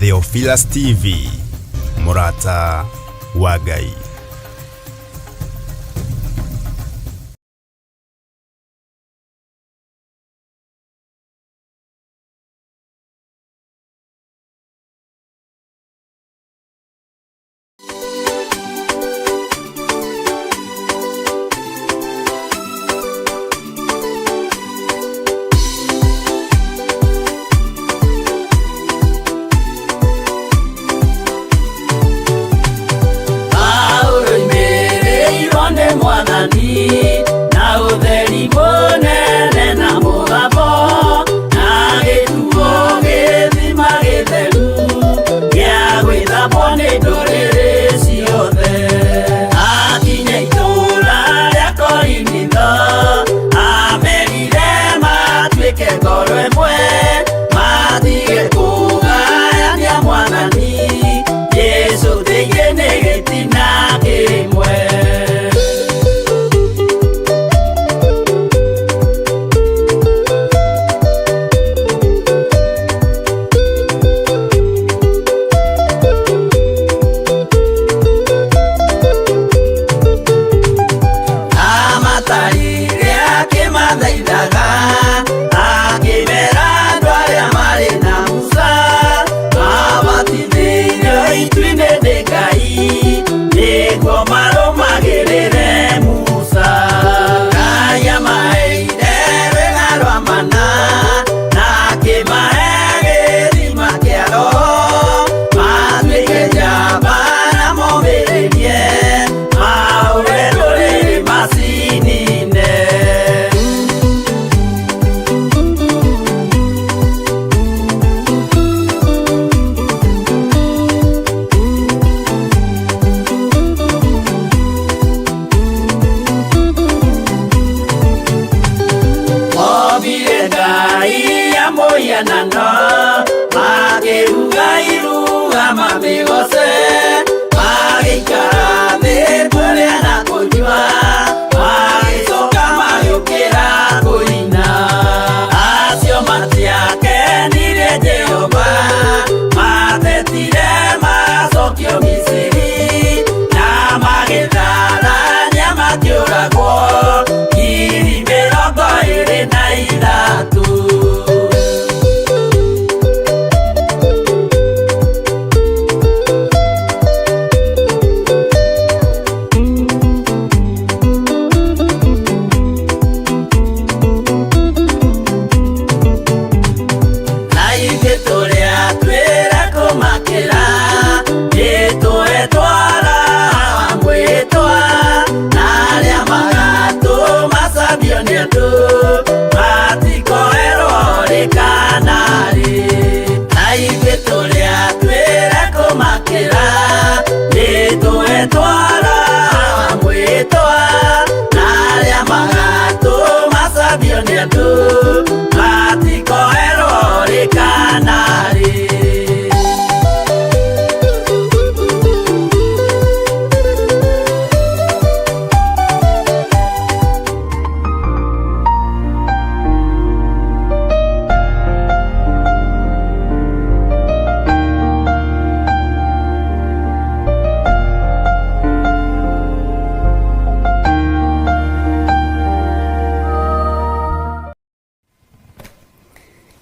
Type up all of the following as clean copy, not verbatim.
Theophilus TV, Murata wa Ngai.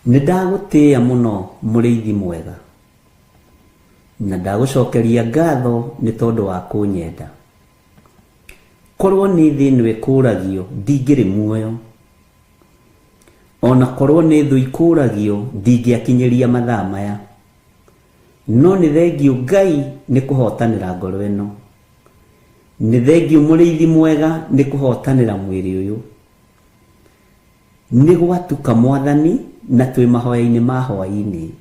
Nidagutia muno muriithi mwega na ndagucokeria ngatho ni tondu wa kunyenda. Korwo ni thini ikuragio ndingiri muoyo, ona korwo ni thu ikuragio ndingiakinyiria mathaa maya, no ni thengio Ngai ni kuhotanira ngoro ino, ni thengio muriithi mwega ni kuhotanira mwiri uyu, ni gwatuka Mwathani na twi mahoya-ini ma hwaini.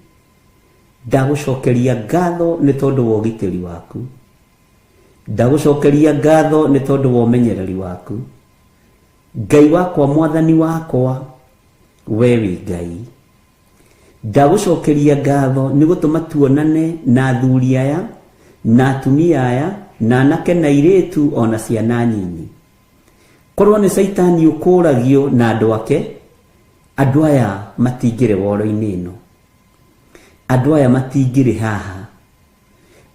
Ndagucokeria ngatho ni tondu wa ugitiri waku, ndagucokeria ngatho ni tondu wa umenyereri waku. Ngai wakwa, Mwathani wakwa, we wi Ngai. Ndagucokeria ngatho ni gutuma tuonane na athuri aya na atumia aya na anake na airitu ona ciana nyinyi. Korwo ni Saitani ukuragio na andu ake, andu aya matingire woro-ini ino. andũ aya matingĩrĩ haha,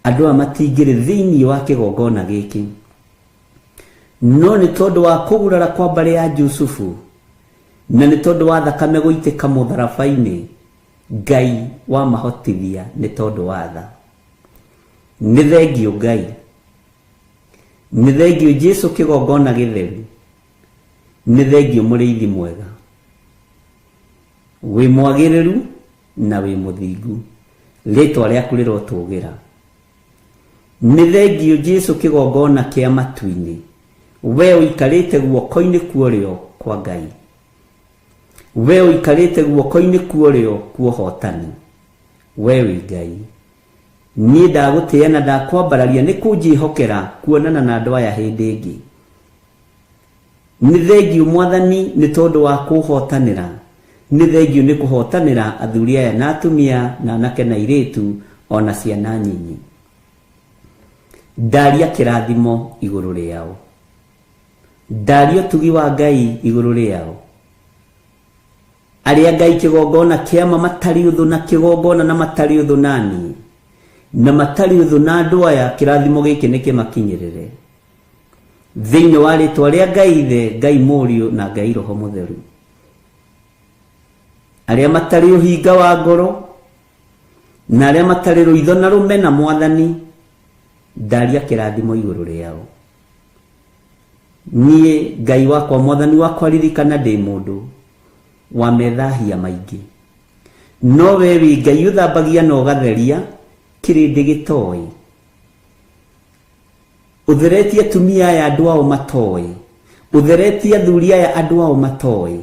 andũ aya matingĩrĩ thĩinĩ wa kĩgongona gĩkĩ, no nĩ tondũ wa kũgurara kwa mbarĩ ya Jusufu na nĩ tondũ wa thakame gũitĩka mũtharaba-inĩ, Ngai wa mahotithia nĩ tondũ wa tha. Nĩ thengio Ngai, nĩ thengio Jesu kĩgongona gĩtheru, nĩ thengio mũrĩithi mwega, wĩ mwagĩrĩru na wĩ mũthingu, rĩtwa rĩaku rĩrotũgĩra. Nĩ thengio Jesu kĩgongona kĩa matu-inĩ, we ũikarĩte guoko-inĩ kuorĩo kwa Ngai, we ũikarĩte guoko-inĩ kuorĩo kwa ũhotani, we wĩ Ngai. Niĩ ndagũtĩĩa na ndakwambararia nĩ kũnjĩhokera kuonana na andũ aya hĩndĩ ĩngĩ. Nĩ thengio Mwathani nĩ tondũ wa kũhotanĩra, nĩ thengio nĩ kũhotanĩra athuri aya na atumia na anake na airĩtu ona ciana nyinyi. Ndaria kĩrathimo igũrũ rĩao, ndaria ũtugi wa Ngai igũrũ rĩao. Arĩa Ngai kĩgongona kĩama matarĩ ũthũ na kĩgongona na matarĩ ũthũ naniĩ na matarĩ ũthũ na andũ aya, kĩrathimo gĩkĩ nĩ kĩmakinyĩrĩre thĩinĩ wa rĩtwa rĩa Ngai Ithe, Ngai Mũriũ na Ngai Roho Mũtheru. Arĩa matarĩ ũhinga wa ngoro na arĩa matarĩ rũitho na rũmena Mwathani, ndaria kĩrathimo igũrũ rĩao. Niĩ Ngai wakwa Mwathani wakwa ririkana ndĩ mũndũ wa methahia maingĩ, no we wĩ Ngai ũthambagia na ũgatheria kĩrĩndĩ gĩtoĩ. Ũtheretie atumia aya andũ ao matoĩ, ũtheretie athuri aya andũ ao matoĩ,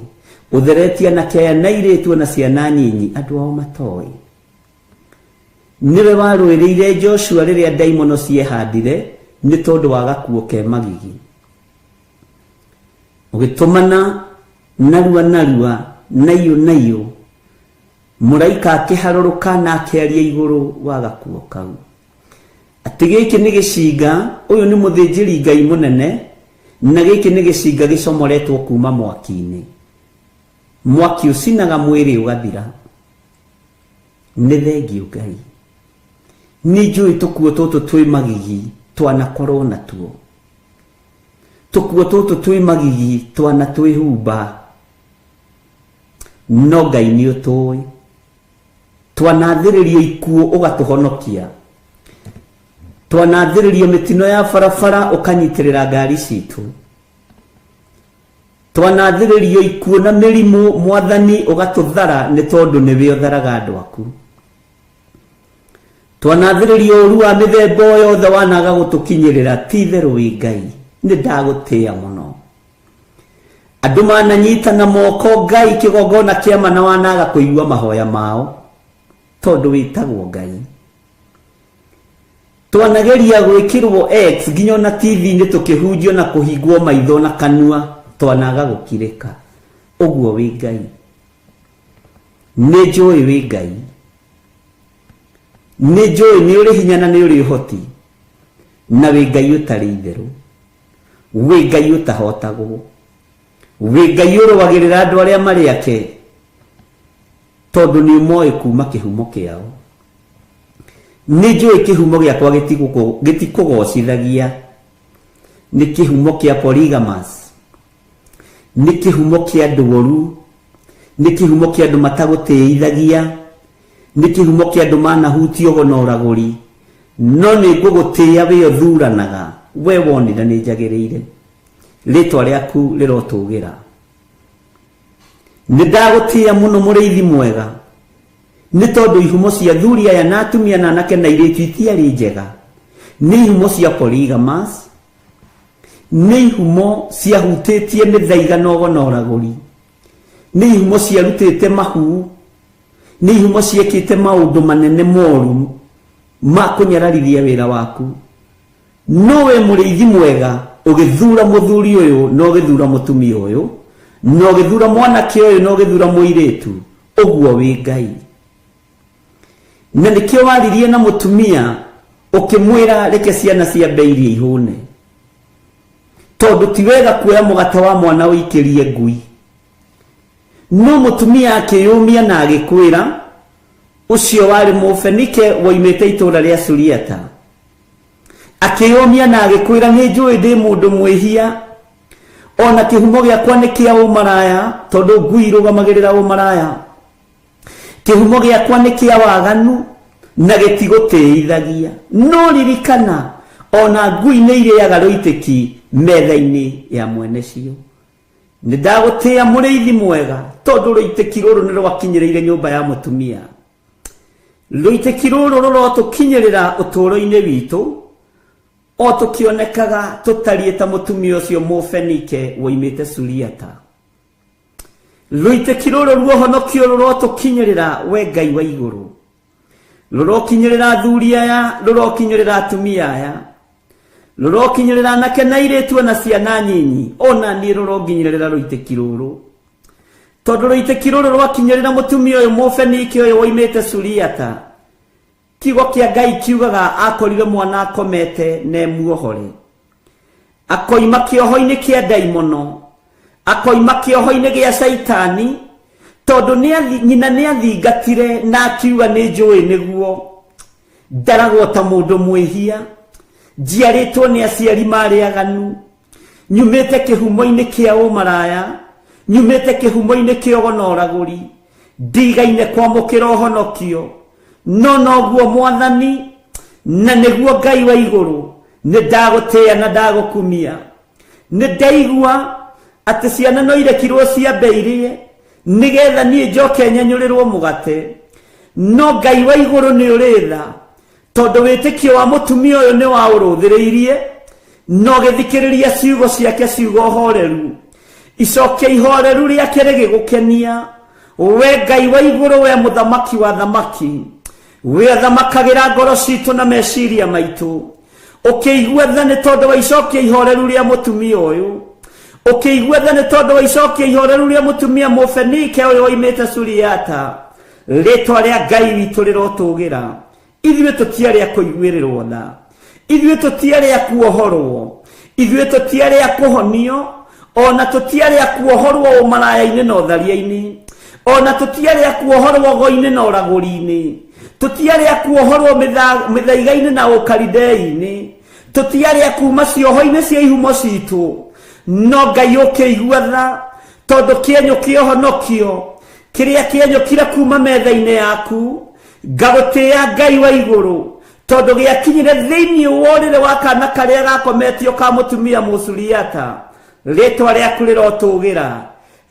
ũtheretie anake aya na airĩtu na ciana nyinyi andũ ao matoĩ. Nĩwe warũĩrĩire Joshua rĩrĩa ndaimono ciehandire nĩ tondũ wa gakuo ke magigi, ũgĩtũmana narua na iyo mũraika akĩharũrũka na akĩaria igũrũ wa gakuo kau atĩ gĩkĩ nĩ gĩcinga, ũyũ nĩ mũthĩnjĩri Ngai mũnene, na gĩkĩ nĩ gĩcinga gĩcomoretwo kuma mwaki-inĩ, mwaki ũcinaga mwĩrĩ ũgathira. Nĩ thengio Ngai. Nĩ njũĩ tũkuo tũtũ twĩ magigi twanakorwo natuo, tũkuo tũtũ twĩ magigi twana twĩhumba, no Ngai nĩ ũtũĩ. Twanathĩrĩrio ikuo ũgatũhonokia, twanathĩrĩrio mĩtino ya barabara ũkanyitĩrĩra ngari citũ, twanathĩrĩrio ikuo na mĩrimũ Mwathani ũgatũthara nĩ tondũ nĩwe ũtharaga andũ aku, twanathĩrĩrio ũru wa mĩthemba yothe wanaga gũtũkinyĩrĩra. Ti itherũ wĩ Ngai, nĩ ndagũtĩĩa mũno. Andũ mananyitana moko Ngai kĩgongona kĩama na wanaga kũigua mahoya mao tondũ wĩtagwo Ngai. Twanageria gwĩkĩrwo X nginya na TV-inĩ tũkĩhunjio na kũhingwo maitho na kanua, twanaga gũkirĩka. Ũguo wĩ Ngai. Nĩ njũĩ wĩ Ngai, nĩ njũĩ nĩ ũrĩ hinya na nĩ ũrĩ ũhoti, na wĩ Ngai ũtarĩ itherũ, wĩ Ngai ũtahotagwo, wĩ Ngai ũrũagĩrĩra andũ arĩa marĩ ake tondũ nĩ ũmoĩ kuma kĩhumo kĩao. Nĩ njũĩ kĩhumo gĩakwa gĩtikũgocithagia, nĩ kĩhumo kĩa polygamous, nĩ kĩhumo kĩa andũ oru, nĩ kĩhumo kĩa andũ matagũtĩithagia, nĩ kĩhumo kĩa andũ manahutio ũgo na ũragũri, no nĩ ngũgũtĩĩa we ũthuranaga, we wonire nĩ njagĩrĩire, rĩtwa rĩaku rĩrotũgĩra. Nĩ ndagũtĩĩa mũno mũrĩithi mwega, nĩ tondũ ihumo cia athuri aya na atumia na anake na airĩtu itiarĩ njega, nĩ ihumo cia polygamous, nĩ ihumo ciahutĩtie mĩthaiga na ũgo na ũragũri, nĩ ihumo ciarutĩte mahu, nĩ ihumo ciĩkĩte maũndũ manene moru ma kũnyararithia wĩra waku. No we mũrĩithi mwega ũgĩthura mũthuri ũyũ na ũgĩthura mũtumia ũyũ na ũgĩthura mwanake ũyũ na ũgĩthura mũirĩtu, ũguo wĩ Ngai. Na nĩkĩo waririe na mũtumia ũkĩmwĩra reke ciana ciambe irie ihũne, tondũ ti wega kuoya mũgate wa mwana ũikĩrie ngui. No mũtumia akĩyũmia na agĩkwĩra ucio wari Mũfenike woimĩte itũra rĩa Suriata akĩyomia na agĩkwĩra nĩ njũĩ ndĩ mũndũ mwĩhia ona kĩhumo gĩakwa nĩ kĩa ũmaraya tondũ ngui rũgamagĩrĩra ũmaraya kĩhumo gĩakwa nĩ kĩa waganu na gĩtigũtĩithagia no ririkana ona ngui nĩ irĩaga rũitĩki metha-inĩ ya mwene cio nĩ ndagũtĩĩa mũrĩithi mwega tondũ rũitĩki rũrũ nĩ rwakinyĩrĩire nyũmba ya mũtumia rũitĩki rũrũ rũrotũkinyĩrĩra ũtũũro-inĩ witũ o tũkĩonekaga tũtariĩ ta mũtumia ũcio Mũfenike woimĩte Suriata rũitĩki rũrũ ruohonokio rũrotũkinyĩrĩra we Ngai wa igũrũ rũrokinyĩrĩra athuri aya rũrokinyĩrĩra atumia aya rũrokinyĩrĩra anake na airĩtu na ciana nyinyi ona niĩ rũronginyĩrĩra rũitĩki rũrũ tondũ rũitĩki rũrũ rwakinyĩrĩra mũtumia ũyũ Mũfenike ũyũ woimĩte Suriata kiugo kĩa Ngai kiugaga akorire mwana akomete na muohore akoima kĩoho-inĩ kĩa ndaimono akoima kĩoho-inĩ gĩa Saitani tondũ nyina nĩ athingatire na akiuga nĩ njũĩ nĩguo ndaragwo ta mũndũ mwĩhia njiarĩtwo nĩ aciari marĩ aganu nyumĩte kĩhumo-inĩ kĩa ũmaraya nyumĩte kĩhumo-inĩ kĩa ũgonoragũri ndigaine kwamũkĩra ũhonokio no noguo Mwathani na nĩguo Ngai wa igũrũ nĩ ndagũtĩĩa na ndagũkumia nĩ ndaigua atĩ ciana no irekirwo ciambe irie nĩgetha niĩ njoke nyanyũrĩrwo mũgate no Ngai wa igũrũ nĩ ũrĩtha tondũ wĩtĩkio wa mũtumia ũyũ nĩ wa ũrũthĩrĩirie no gĩthikĩrĩria ciugo ciake ciugo horeru icokia ihoreru rĩake rĩgĩgũkenia we Ngai wa igũrũ we mũthamaki wa thamaki we thamakagĩra ngoro citũ na meciria maitũ ũkĩigua tha nĩ tondũ wa icokia ihoreru rĩa mũtumia ũyũ ũkĩigua tha nĩ tondũ wa icokia ihoreru rĩa mũtumia Mũfenike ũyũ woimĩte Suriata rĩtwa rĩa Ngai witũ rĩrotũgĩra ithuĩ tũtiarĩ a kũiguĩrĩrwo tha ithuĩ tũtiarĩ a kuohorwo ithuĩ tũtiarĩ a kũhonio ona tũtiarĩ a kuohorwo ũmaraya-inĩ na ũtharia-inĩ ona tũtiarĩ a kuohorwo go-inĩ na ũragũri-inĩ tũtiarĩ a kuohorwo mĩthaiga-inĩ na ũkaridei-inĩ tũtiarĩ a kuma cioho-inĩ cia ihumo citũ no Ngai ũkĩigua tha tondũ kĩenyũ kĩa ũhonokio kĩrĩa kĩenyũkire kuma metha-inĩ yaku ngagũtĩĩa Ngai wa igũrũ tondũ gĩakinyire thĩinĩ wa ũrĩrĩ wa kana karĩa gakometio ka mũtumia Mũsuriata rĩtwa rĩaku rĩrotũgĩra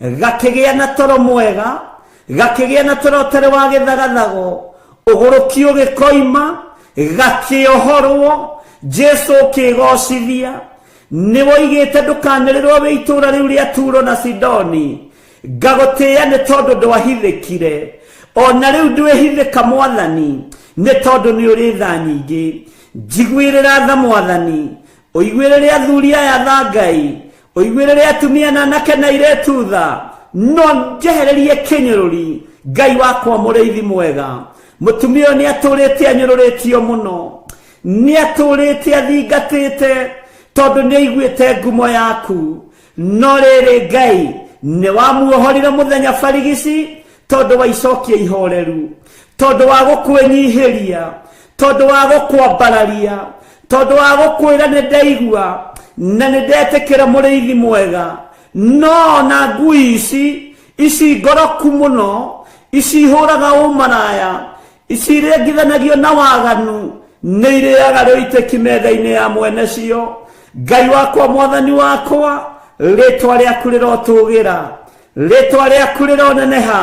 gakĩgĩa na toro mwega gakĩgĩa na toro ũtarĩ wa gĩthagathago ũgũrũkio gĩkoima gakĩohorwo Jesu ũkĩgocithia nĩ woigĩte ndũkanĩrĩrwo wĩ itũũra rĩu rĩa Turo na Sidoni ngagũtĩĩa nĩ tondũ ndwahithĩkire ona rĩu ndwĩhithĩka Mwathani nĩ tondũ nĩ ũrĩ tha nyingĩ njiguĩrĩra tha Mwathani ũiguĩrĩre athuri aya tha Ngai ũiguĩrĩre atumia na anake na airĩtu tha no njehererie kĩnyũrũri Ngai wakwa mũrĩithi mwega mũtumia ũyũ nĩ atũrĩte anyũrũrĩtio mũno nĩ atũrĩte athingatĩte tondũ nĩ aiguĩte ngumo yaku no rĩrĩ Ngai nĩ wamuohorire mũthenya barigici tondũ wa icokia ihoreru tondũ wa gũkwĩnyihĩria tondũ wa gũkwambararia tondũ wa gũkwĩra nĩ ndaigua na nĩ ndetĩkĩra mũrĩithi mwega no na ngui ici ngoroku mũno ici ihũraga ũmaraya ici irĩngithanagio na waganu nĩ irĩaga rũitĩki metha-inĩ ya mwene cio Ngai wakwa Mwathani wakwa rĩtwa rĩaku rĩrotũgĩra rĩtwa rĩaku rĩroneneha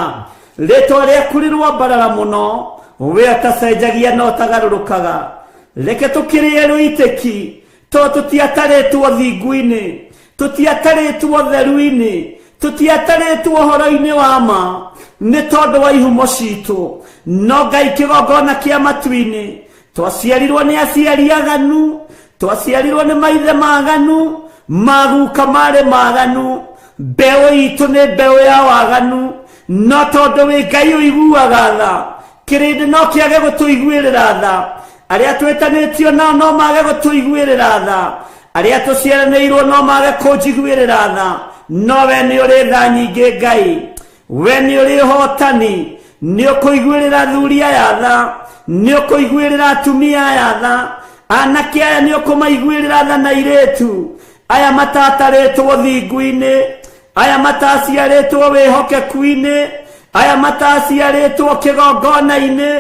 rĩtwa rĩaku rĩrwambarara mũno we ũtacenjagia na ũtagarũrũkaga reke tũkĩrĩe rũitĩki tondũ tũtiatarĩtwo thingu-inĩ tũtiatarĩtwo theru-inĩ tũtiatarĩtwo ũhoro-inĩ wa ma nĩ tondũ wa ihumo citũ no Ngai kĩgongona kĩa matu-inĩ twaciarirwo nĩ aciari aganu twaciarirwo nĩ maithe maganu maguka marĩ maganu mbeũ itũ nĩ mbeũ ya waganu no tondũ wĩ Ngai ũiguaga tha kĩrĩndĩ no kĩage gũtũiguĩrĩra tha arĩa twĩtanĩtio nao no mage gũtũiguĩrĩra tha arĩa tũciaranĩirwo no mage kũnjiguĩrĩra tha no we nĩ ũrĩ tha nyingĩ Ngai we nĩ ũrĩ ũhotani nĩ ũkũiguĩrĩra thuri aya tha, nĩ ũkũiguĩrĩra atumia aya tha, anake aya nĩ ũkũmaiguĩrĩra tha na airĩtu aya matatarĩtwo thingu-inĩ, aya mataciarĩtwo wĩhokeku-inĩ, aya mataciarĩtwo kĩgongona-inĩ,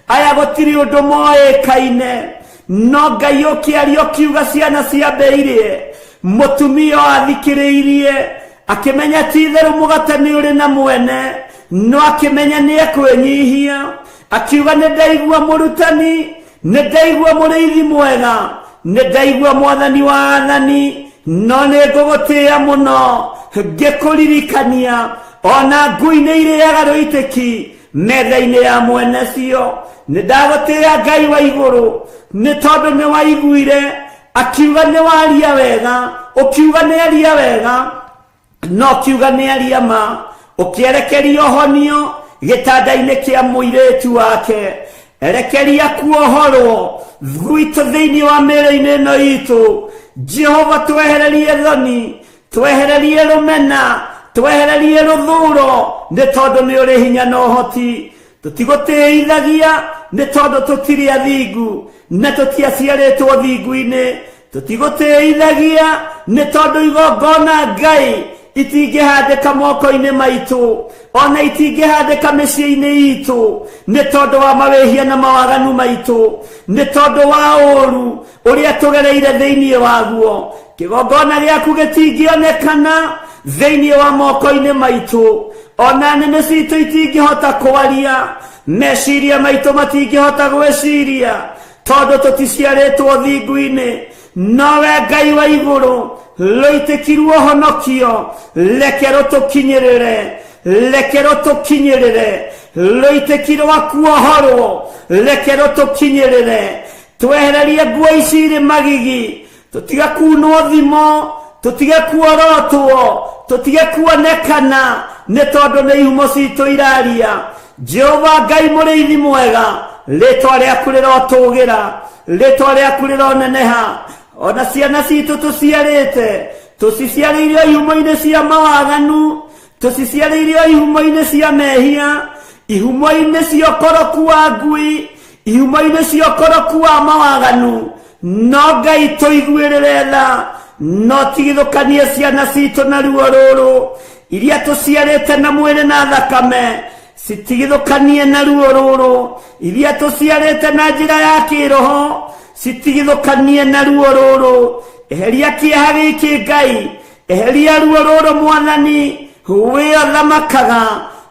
aya gũtirĩ ũndũ moĩkaine, no Ngai ũkĩaria ũkiuga ciana ciambĩirie, mũtumia athikĩrĩirie akĩmenya ti-itherũ mũgate nĩ ũrĩ na mwene, no akĩmenya nĩ ekwĩnyihia, akiuga nĩ ndaigua mũrutani, nĩ ndaigua mũrĩithi mwega, nĩ ndaigua mwathani wa athani, no nĩ ngũgũtĩĩa mũno ngĩkũririkania ona ngui nĩ irĩaga rũitĩki metha-inĩ ya mwene cio. Nĩ ndagũtĩĩa Ngai wa igũrũ nĩ tondũ nĩ waiguire akiuga nĩ waria wega, ũkiuga nĩ aria wega, no ũkiuga nĩ aria ma, ũkĩerekeria ũhonio gĩtanda-inĩ kĩa mũirĩtu wake, erekeria kuohorwo gwitũ thĩinĩ wa mĩĩrĩ-inĩ ĩno itũ. Jehova twehererie thoni, twehererie rũmena, twehererie rũthũũro, nĩ tondũ nĩ ũrĩ hinya na ũhoti. Tũtigũtĩithagia nĩ tondũ tũtirĩ athingu na tũtiaciarĩtwo thingu-inĩ. Tũtigũtĩithagia nĩ tondũ igongona Ngai itingĩhandĩka moko-inĩ maitũ, ona itingĩhandĩka mĩciĩ-inĩ itũ, nĩ tondũ wa mawĩhia na mawaganu maitũ, nĩ tondũ wa ũũru ũrĩa tũgereire thĩinĩ waguo. Kĩgongona gĩaku gĩtingĩonekana thĩinĩ wa moko-inĩ maitũ, ona nĩmĩ citũ itingĩhota kwaria, meciria maitũ matingĩhota gwĩciria, tondũ tũticiarĩtwo thingu-inĩ. Nowe Ngai wa igũrũ rũitĩki ruohonokio reke rũtũkinyĩrĩre, reke rũtũkinyĩrĩre, rũitĩki rwa kuohorwo reke rũtũkinyĩrĩre. Twehererie nguo ici irĩ magigi, tũtige kunwo thimo, tũtige kuorotwo, tũtige kuonekana, nĩ tondũ nĩ ihumo citũ iraria. Jehova Ngai mũrĩithi mwega, rĩtwa rĩaku rĩrotũgĩra, rĩtwa rĩaku rĩroneneha. Ona ciana citũ tũciarĩte, tũciciarĩirio ihumo-inĩ cia mawaganu, tũciciarĩirio ihumo-inĩ cia mehia, ihumo-inĩ cia ũkoroku wa ngui, ihumo-inĩ cia ũkoroku wa mawaganu. No Ngai tũiguĩrĩre tha, no tigithũkanie ciana citũ na ruo rũrũ, iria tũciarĩte na mwĩrĩ na thakame, citigithũkanie na ruo rũrũ, iria tũciarĩte na njĩra ya kĩroho, citigithũkanie na ruo rũrũ. Eheria kĩeha gĩkĩ Ngai, eheria ruo rũrũ Mwathani, we ũthamakaga,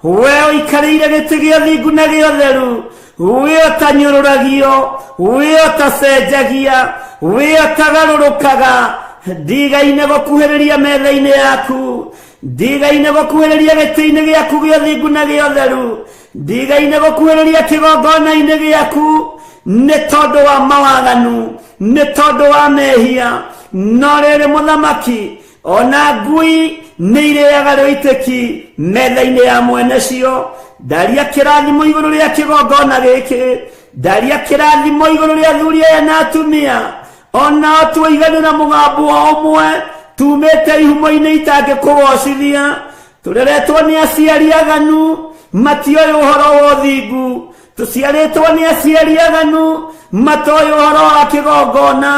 we ũikarĩire gĩtĩ gĩa ũthingu na gĩa ũtheru, we ũtanyũrũragio, we ũtacenjagia, we ũtagarũrũkaga. Ndigaine gũkuhĩrĩria metha-inĩ yaku, ndigaine gũkuhĩrĩria gĩtĩ-inĩ gĩaku gĩa ũthingu na gĩa ũtheru, ndigaine gũkuhĩrĩria kĩgongona-inĩ gĩaku, nĩ tondũ wa mawaganu, nĩ tondũ wa mehia. No rĩrĩ mũthamaki, ona ngui nĩ irĩaga rũitĩki metha-inĩ ya mwene cio. Ndaria kĩrathimo igũrũ rĩa kĩgongona gĩkĩ, ndaria kĩrathimo igũrũ rĩa athuri aya na atumia, ona tũiganĩra mũgambo ũmwe, tumĩte ihumo-inĩ itangĩkũgocithia, tũreretwo nĩ aciari aganu, matioĩ ũhoro wa ũthingu, tũciarĩtwo nĩ aciari aganu, matoĩ ũhoro wa kĩgongona,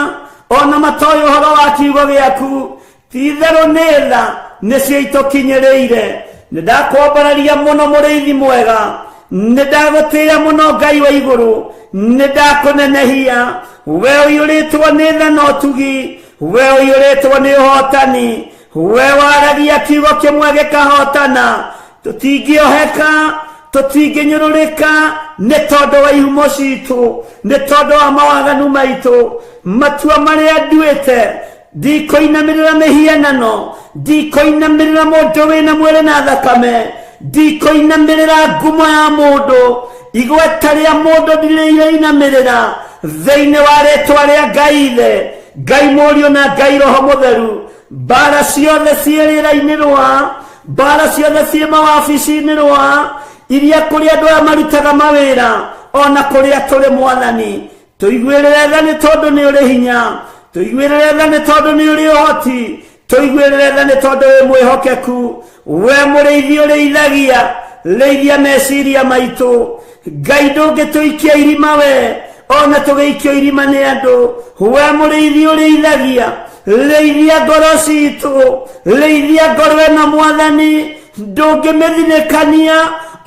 ona matoĩ ũhoro wa kiugo gĩaku. Ti-itherũ nĩ tha nĩcio itũkinyĩrĩire. Nĩ ndakwambararia mũno mũrĩithi mwega, nĩ ndagũtĩĩa mũno Ngai wa igũrũ, nĩ ndakũnenehia. We ũiyũrĩtwo nĩ tha na ũtugi, we ũiyũrĩtwo nĩ ũhotani, we waragia kiugo kĩmwe gĩkahotana. Tũtingĩoheka, tũtingĩnyũrũrĩka, nĩ tondũ wa ihumo citũ, nĩ tondũ wa mawaganu maitũ. Matua marĩa nduĩte, ndikũinamĩrĩra mĩhianano, ndikũinamĩrĩra mũndũ wĩna mwĩrĩ na thakame, ndikũinamĩrĩra ngumo ya mũndũ, igweta rĩa mũndũ ndirĩinamĩrĩra, thĩinĩ wa rĩtwa rĩa Ngai Ithe, Ngai Mũriũ na Ngai Roho Mũtheru. Mbara ciothe ciĩ rĩera-inĩ rwa, mbara ciothe ciĩ mawabici-inĩ rwa, iria kũrĩ andũ aya marutaga mawĩra, ona kũrĩa tũrĩ Mwathani. Tũiguĩrĩre tha nĩ tondũ nĩ ũrĩ hinya, tũiguĩrĩre tha nĩ tondũ nĩ ũrĩ ũhoti, tũiguĩrĩre tha nĩ tondũ wĩ mwĩhokeku, we mũrĩithi ũrĩithagia, leithia meciria maitu Ngai ndũngĩtũikia irima we ona tũgĩikio irima nĩ andũ we mũrĩithi ũrĩithagia leithia ngoro citũ leithia ngoro ĩno Mwathani ndũngĩmĩthinĩkania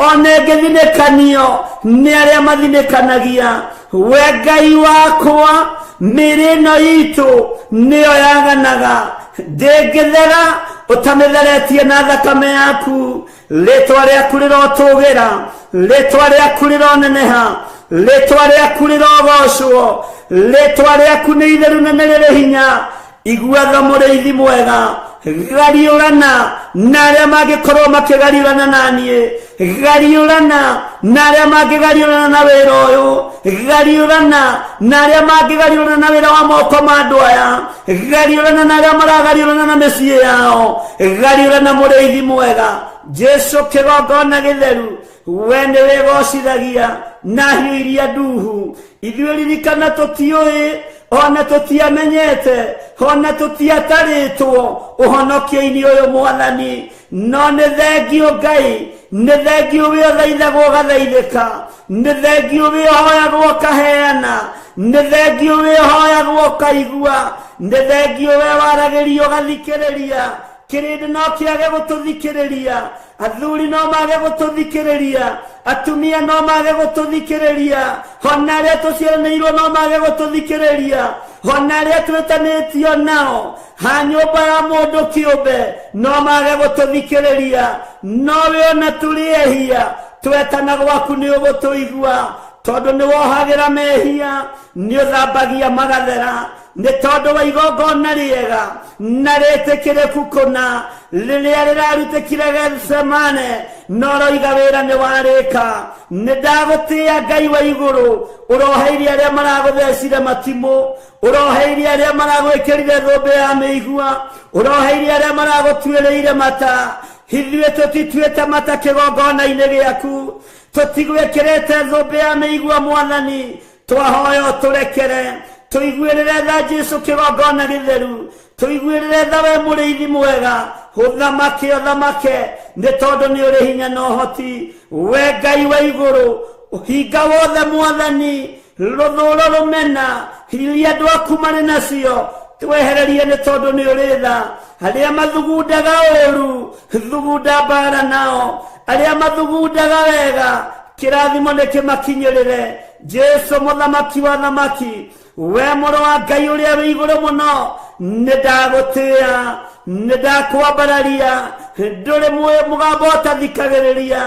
ona ĩngĩthinĩkanio nĩ arĩa mathinĩkanagia we Ngai wakwa mĩĩrĩ ĩno itũ nĩyo yaganaga ndĩngĩthera ũtamĩtheretie na thakame yaku rĩtwa rĩaku rĩrotũgĩra rĩtwa rĩaku rĩroneneha rĩtwa rĩaku rĩrogocwo rĩtwa rĩaku nĩ itheru na nĩ rĩrĩ hinya igua tha mũrĩithi mwega gariũrana na arĩa mangĩkorwo makĩgariũrana naniĩ gariũrana na arĩa mangĩgariũrana na wĩra ũyũ gariũrana na arĩa mangĩgariũrana na wĩra wa moko ma andũ aya gariũrana na arĩa maragariũrana na mĩciĩ yao gariũrana mũrĩithi mwega Jesu kĩgongona gĩtheru we nĩ wĩgocithagia na hiũ iria nduhu ithuĩ ririkana tũtiũĩ ona tũtiamenyete ona tũtiatarĩtwo ũhonokio-inĩ ũyũ Mwathani no nĩ thengio Ngai nĩ thengio we ũthaithagwo ũgathaithĩka nĩ thengio we ũhoyagwo ũkaheana nĩ thengio we ũhoyagwo ũkaigua nĩ thengio we waragĩrio ũgathikĩrĩria kĩrĩndĩ no kĩage gũtũthikĩrĩria athuri no mage gũtũthikĩrĩria atumia no mage gũtũthikĩrĩria ona arĩa tũciaranĩirwo no mage gũtũthikĩrĩria ona arĩa twĩtanĩtio nao ha nyũmba ya mũndũ kĩũmbe no mage gũtũthikĩrĩria no we ona tũrĩehia twetana gwaku nĩ ũgũtũigua tondũ nĩ wohagĩra mehia nĩ ũthambagia magathera nĩ tondũ wa igongona rĩega na rĩtĩkĩrĩku kũna rĩrĩa rĩrarutĩkire Getsemane no roiga wĩra nĩ warĩka nĩ ndagũtĩĩa Ngai wa igũrũ ũroheirie arĩa maragũthecire matimũ ũroheirie arĩa maragwĩkĩrire thũmbĩ ya mĩigua ũroheirie arĩa maragũtuĩrĩire mata ithuĩ tũtituĩte mata kĩgongona-inĩ gĩaku tũtigwĩkĩrĩte thũmbĩ ya mĩigua Mwathani twahoya ũtũrekere tũiguĩrĩre tha Jesu kĩgongona gĩtheru tũiguĩrĩre tha we mũrĩithi mwega ũthamake nĩ tondũ nĩ ũrĩ hinya na ũhoti we Ngai wa igũrũ hinga wothe Mwathani rũthũũro rũmena iria andũ aku marĩ nacio twehererie nĩ tondũ nĩ ũrĩ tha arĩa mathugundaga ũũru thugunda mbara nao arĩa mathugundaga wega kĩrathimo nĩ kĩmakinyĩrĩre Jesu mũthamaki wa thamaki we mũrũ wa Ngai ũrĩa wĩ igũrũ mũno nĩ ndagũtĩĩa nĩ ndakwambararia ndũrĩ mũgambo ũtathikagĩrĩria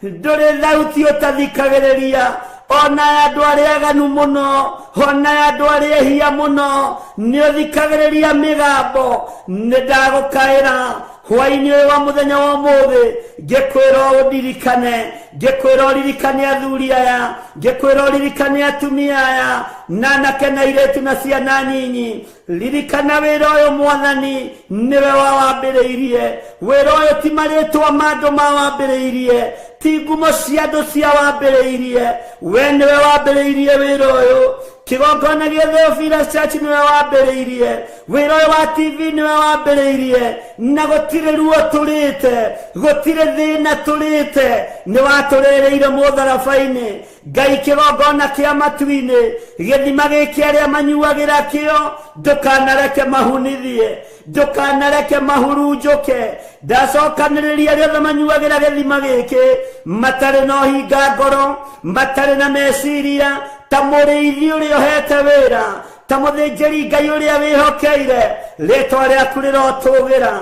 ndũrĩ thauti ũtathikagĩrĩria ona andũ arĩa aganu mũno ona andũ arĩa ehia mũno nĩ ũthikagĩrĩria mĩgambo nĩ ndagũkaĩra hwaĩ-inĩ ũyũ wa mũthenya wa ũmũthĩ ngĩkwĩra ngĩkwĩra ũririkane athuri aya ngĩkwĩra ũririkane atumia aya na anake na airĩtu na ciana nyinyi ririkana wĩra ũyũ Mwathani nĩwe wawambĩrĩirie wĩra ũyũ ti marĩtwa ma andũ mawambĩrĩirie ti ngumo cia andũ cia wambĩrĩirie we nĩwe wambĩrĩirie wĩra ũyũ kĩgongona gĩa Theophilus Church nĩwe wambĩrĩirie wĩra ũyũ wa TV nĩwe wambĩrĩirie na gũtirĩ ruo tũrĩte gũtirĩ thĩna tũrĩte nĩ watũrĩrĩire mũtharaba-inĩ Ngai kĩgongona kĩa matu-inĩ gĩthima gĩkĩ arĩa manyuagĩra kĩo ndũkanareke mahunithie ndũkanareke mahurunjũke ndacokanĩrĩria arĩa othe manyuagĩra gĩthima gĩkĩ matarĩ na ũhinga ngoro matarĩ na meciria ta mũrĩithi ũrĩa ũhete wĩra ta mũthĩnjĩri Ngai ũrĩa wĩhokeire rĩtwa rĩaku rĩrotũgĩra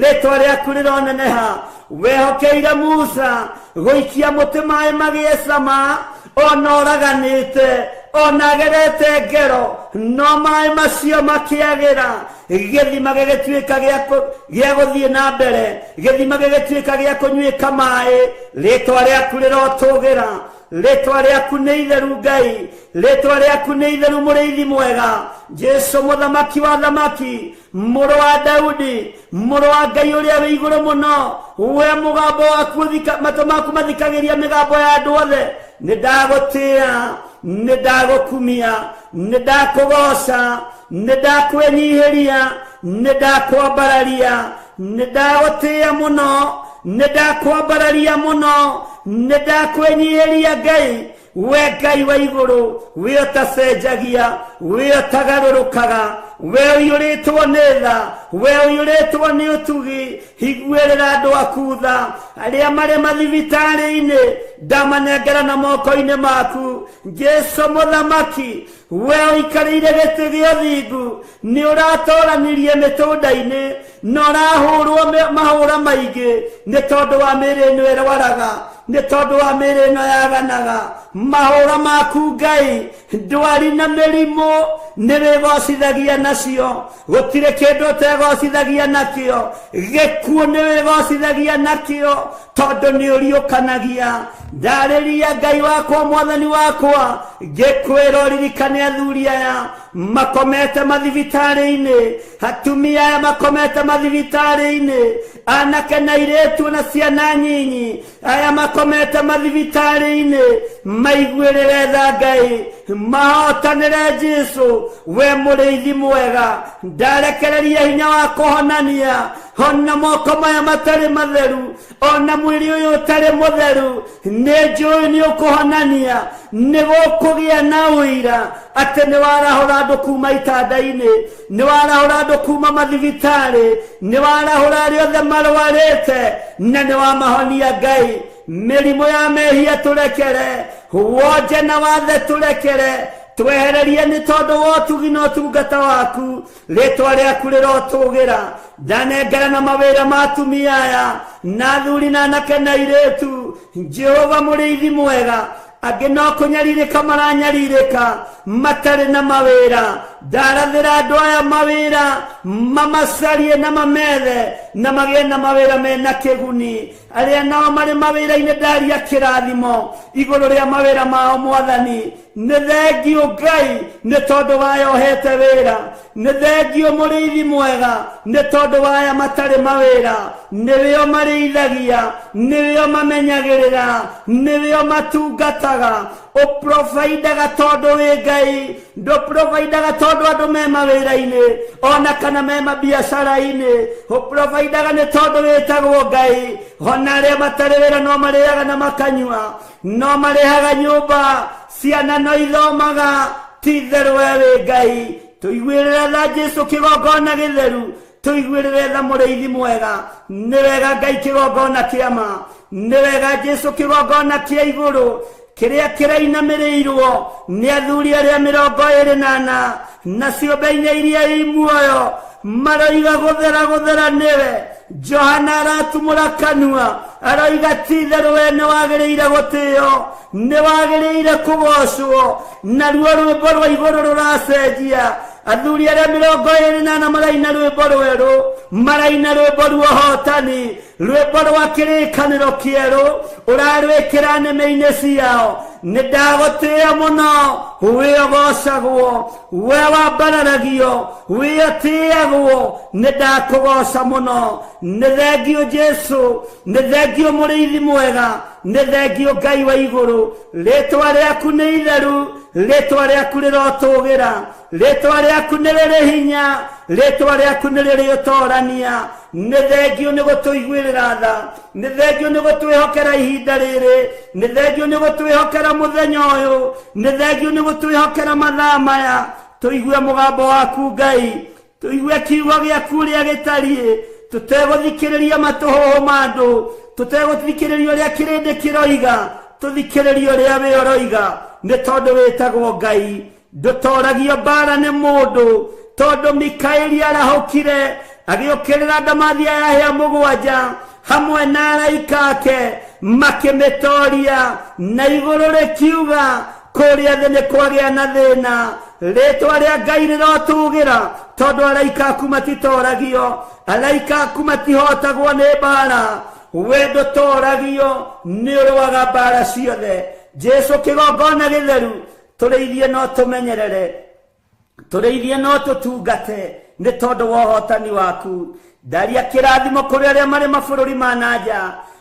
rĩtwa rĩaku rĩroneneha wehokeire Musa gũikia mũtĩ maĩ magĩe cama ona ũraganĩte ona agerete ngero no maĩ macio makĩagĩra gĩthima gĩgĩtuĩka gĩa gũthiĩ na mbere gĩthima gĩgĩtuĩka gĩa kũnyuĩka maĩ rĩtwa rĩaku rĩrotũgĩra rĩtwa rĩaku nĩ itheru Ngai rĩtwa rĩaku nĩ itheru mũrĩithi mwega Jesu mũthamaki wa thamaki mũrũ wa Daudi mũrũ wa Ngai ũrĩa wĩ igũrũ mũno we mũgambo waku matũ maku mathikagĩria mĩgambo ya andũ othe nĩ ndagũtĩĩa nĩ ndagũkumia nĩ ndakũgoca nĩ ndakwĩnyihĩria nĩ ndakwambararia nĩ ndagũtĩĩa mũno ndakwambararia muno ndakwenyiheria Ngai we Ngai wa iguru we utacenjagia we utagarũrũkaga we ũiyũrĩtwo nĩ tha we ũiyũrĩtwo nĩ ũtugi higuĩrĩra andũ aku tha arĩa marĩ mathibitarĩ-inĩ ndamanengera na moko-inĩ maku Jesu mũthamaki we ũikarĩire gĩtĩ gĩa ũthingu nĩ ũratoranirie mĩtũnda-inĩ na ũrahũrwo mahũra maingĩ nĩ tondũ wa mĩĩrĩ ĩno ĩrwaraga nĩ tondũ wa mĩĩrĩ ĩno yaganaga mahũra maku Ngai ndwari na mĩrimũ nĩ wĩgocithagia nacio gũtirĩ kĩndũ ũtegocithagia nakĩo gĩkuũ nĩ wĩgocithagia nakĩo tondũ nĩ ũriũkanagia ndarĩria Ngai wakwa mwathani wakwa ngĩkwĩra ũririkane athuri aya makomete mathibitarĩ-inĩ atumia aya makomete mathibitarĩ-inĩ anake na airĩtu na ciana nyinyi aya makomete mathibitarĩ-inĩ maiguĩrĩre tha Ngai mahotanĩre Jesu we mũrĩithi mwega ndarekereria hinya wa kũhonania ona moko maya matarĩ matheru ona mwĩrĩ ũyũ ũtarĩ mũtheru nĩ njũĩ nĩ ũkũhonania nĩ gũkũgĩa na ũira atĩ nĩ warahũra andũ kuma itanda-inĩ nĩ warahũra andũ kuma mathibitarĩ nĩ warahũra arĩa othe marwarĩte na nĩ wamahonia Ngai mĩrimũ ya mehia tũrekere wonje na wathe tũrekere twehererie nĩ tondũ wa ũtugi na ũtungata waku rĩtwa rĩaku rĩrotũgĩra ndanengera na mawĩra ma atumia aya na athuri na anake na airĩtu Jehova mũrĩithi mwega angĩ no kũnyarirĩka maranyarirĩka matarĩ na mawĩra ndarathĩra andũ aya mawĩra mamacarie na mamethe na magĩe na mawĩra mena kĩguni arĩa nao marĩ mawĩra-inĩ ndaria kĩrathimo igũrũ rĩa mawĩra mao mwathani nĩ thengiũ Ngai nĩ tondũ wayohete wĩra nĩ thengiũ mũrĩithi mwega nĩ tondũ waya matarĩ mawĩra nĩwe marĩithagia nĩwe mamenyagĩrĩra nĩwe matungataga ũprovidaga tondũ wĩ Ngai ndũprovidaga tondũ andũ me mawĩra-inĩ ona kana me mabiacara-inĩ ũprovidaga nĩ tondũ wĩtagwo Ngai ona arĩa matarĩ wĩra no marĩaga na makanyua no marĩhaga nyũmba ciana no ithomaga ti therũ we wĩ Ngai tũiguĩrĩre tha Jesu kĩgongona gĩtheru tũiguĩrĩre tha mũrĩithi mwega nĩ wega Ngai kĩgongona kĩama nĩ wega Jesu kĩgongona kĩa igũrũ kĩrĩa kĩrainamĩrĩirwo nĩ athuri arĩa 24 na ciũmbe-inĩ iria i muoyo maroiga gũthera nĩwe Johana aratumũra kanua aroiga ti therũ we nĩ wagĩrĩire gũtĩo nĩ wagĩrĩire kũgocwo naruo rwĩmbo rwa igũrũ rũracenjia athuri arĩa 24 maraina rwĩmbo rwerũ maraina rwĩmbo rwa ũhotani rwĩmbo rwa kĩrĩkanĩro kĩerũ ũrarwĩkĩra nĩme-inĩ ciao nĩ ndagũtĩĩa mũno we ũgocagwo we wambararagio we ũtĩagwo nĩ ndakũgoca mũno nĩ thengiũ Jesu nĩ thengiũ mũrĩithi mwega nĩ thengiũ Ngai wa igũrũ rĩtwa rĩaku nĩ itheru rĩtwa rĩaku rĩrotũgĩra rĩtwa rĩaku nĩ rĩrĩ hinya rĩtwa rĩaku nĩ rĩrĩ ũtorania nĩ thengiũ nĩ gũtũiguĩrĩra tha nĩ thengiũ nĩ gũtwĩhokera ihinda rĩrĩ nĩ thengiũ nĩ gũtwĩhokera mũthenya ũyũ nĩ thengiũ nĩ gũtwĩhokera mathaa maya tũigue mũgambo waku Ngai tũigue kiugo gĩaku ũrĩa gĩtariĩ tũtegũthikĩrĩria matũhũhũ ma andũ tũtegũthikĩrĩria ũrĩa kĩrĩndĩ kĩroiga tũthikĩrĩria ũrĩa we ũroiga nĩ tondũ wĩtagwo Ngai ndũtoragio mbara nĩ mũndũ tondũ Mikaeli arahũkire agĩũkĩrĩra ndamathia yahĩa 7 hamwe na araika ake makĩmĩtoria na igũrũ rĩkiuga kũrĩa thĩ nĩ kwagĩa na thĩna rĩtwa rĩa Ngai rĩrotũgĩra tondũ araika aku matitoragio araika aku matihotagwo nĩ mbara we ndũtoragio nĩ ũrũaga mbara ciothe Jesu kĩgongona gĩtheru tũrĩithie no tũmenyerere tũrĩithie no tũtungate nĩ tondũ wa ũhotani waku ndaria kĩrathimo kũrĩ arĩa marĩ mabũrũri ma nanja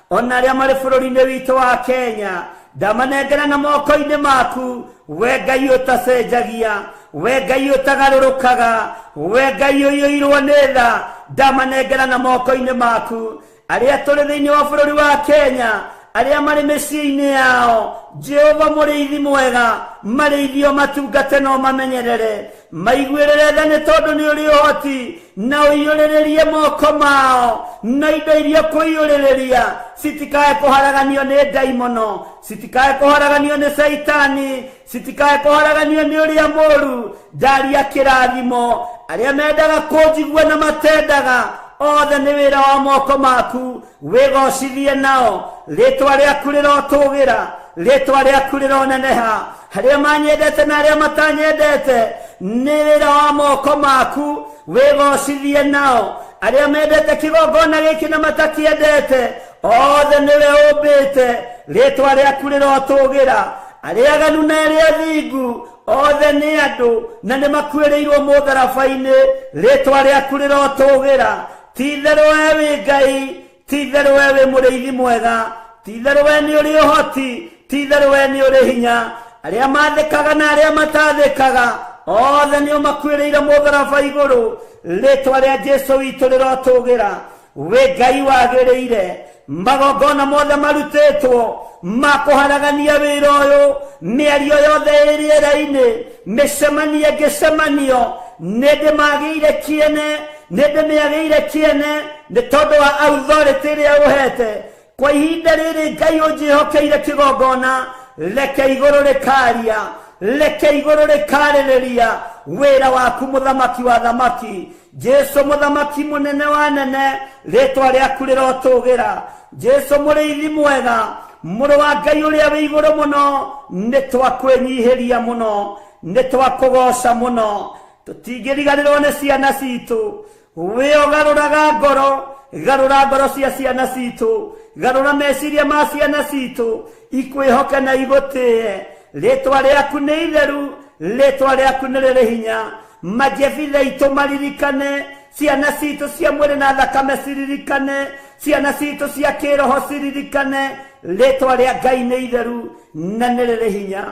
ona arĩa marĩ bũrũri-inĩ witũ wa Kenya ndamanengera na moko-inĩ maku we Ngai ũtacenjagia we Ngai ũtagarũrũkaga we Ngai ũiyũirwo nĩ tha ndamanengera na moko-inĩ maku aria tuli thiini wa bururi wa Kenya, aria mari miciini yao, Jehova muriithi mwega, marithio matungate no mamenyerere, maiguirire tha ni tondu ni uri uhoti, na uiyuririe moko mao, na indo iria kuiyuriria sitikae kuharaganio ni daimono, sitikae kuharaganio ni saitani, sitikae kuharaganio ni uria moru, ndaria kirathimo, aria mendaga kunjigua na matendaga othe ni wira wa moko maku, wigocithie nao, ritwa riaku rirotugira, ritwa riaku rironeneha, haria manyendete na haria matanyendete, ni wira wa moko maku, wigocithie nao, aria mendete kigongona giki na matakiendete, othe niwe umbite, ritwa riaku rirotugira, aria aganu na aria thingu, othe ni andu na ni makuirirwo mutharabaini, ritwa riaku rirotugira, titheru we Ngai, titheru we muriithi mwega, titheru we ni uri uhoti, titheru we ni uri hinya, aria mathikaga na aria matathikaga, othe ni makuirire mutharaba iguru, ritwa ria Jesu witu rirotugira, we Ngai wagiriire, magongona mothe marutitwo makuharagania wira uyu, miario yothe iriera-ini, micemania ngicemanio, nindi magiire kiene, nindi miagiire kiene, ni tondu wa authority iria uhete. Kwa ihinda riri Ngai unjihokeire kigongona, reke iguru rikaria, reke iguru rikaririria wira waku muthamaki wa thamaki, Jesu muthamaki munene wa nene, ritwa riaku rirotugira, Jesu muriithi mwega, muru wa Ngai uria wi iguru muno, ni twakwenyihiria muno, ni twakugoca muno, tutingiriganirwo ni ciana citu, we ugaruraga ngoro, garura ngoro cia ciana citu, garura meciria ma ciana citu, ikwihoke na igutie, ritwa riaku ni itheru, ritwa riaku ni riri hinya, majebithe itu maririkane, ciana citu cia mwiri na thakame ciririkane, ciana citu cia kiroho ciririkane, ritwa ria Ngai ni itheru na ni riri hinya,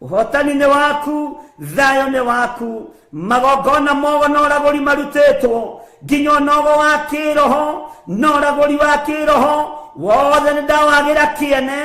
uhotani ni waku, thayo ni waku, magongona mogo na uraguri marutitwo, nginya nogo wa kiroho, na uraguri wa kiroho, wothe ni ndawagira kiene,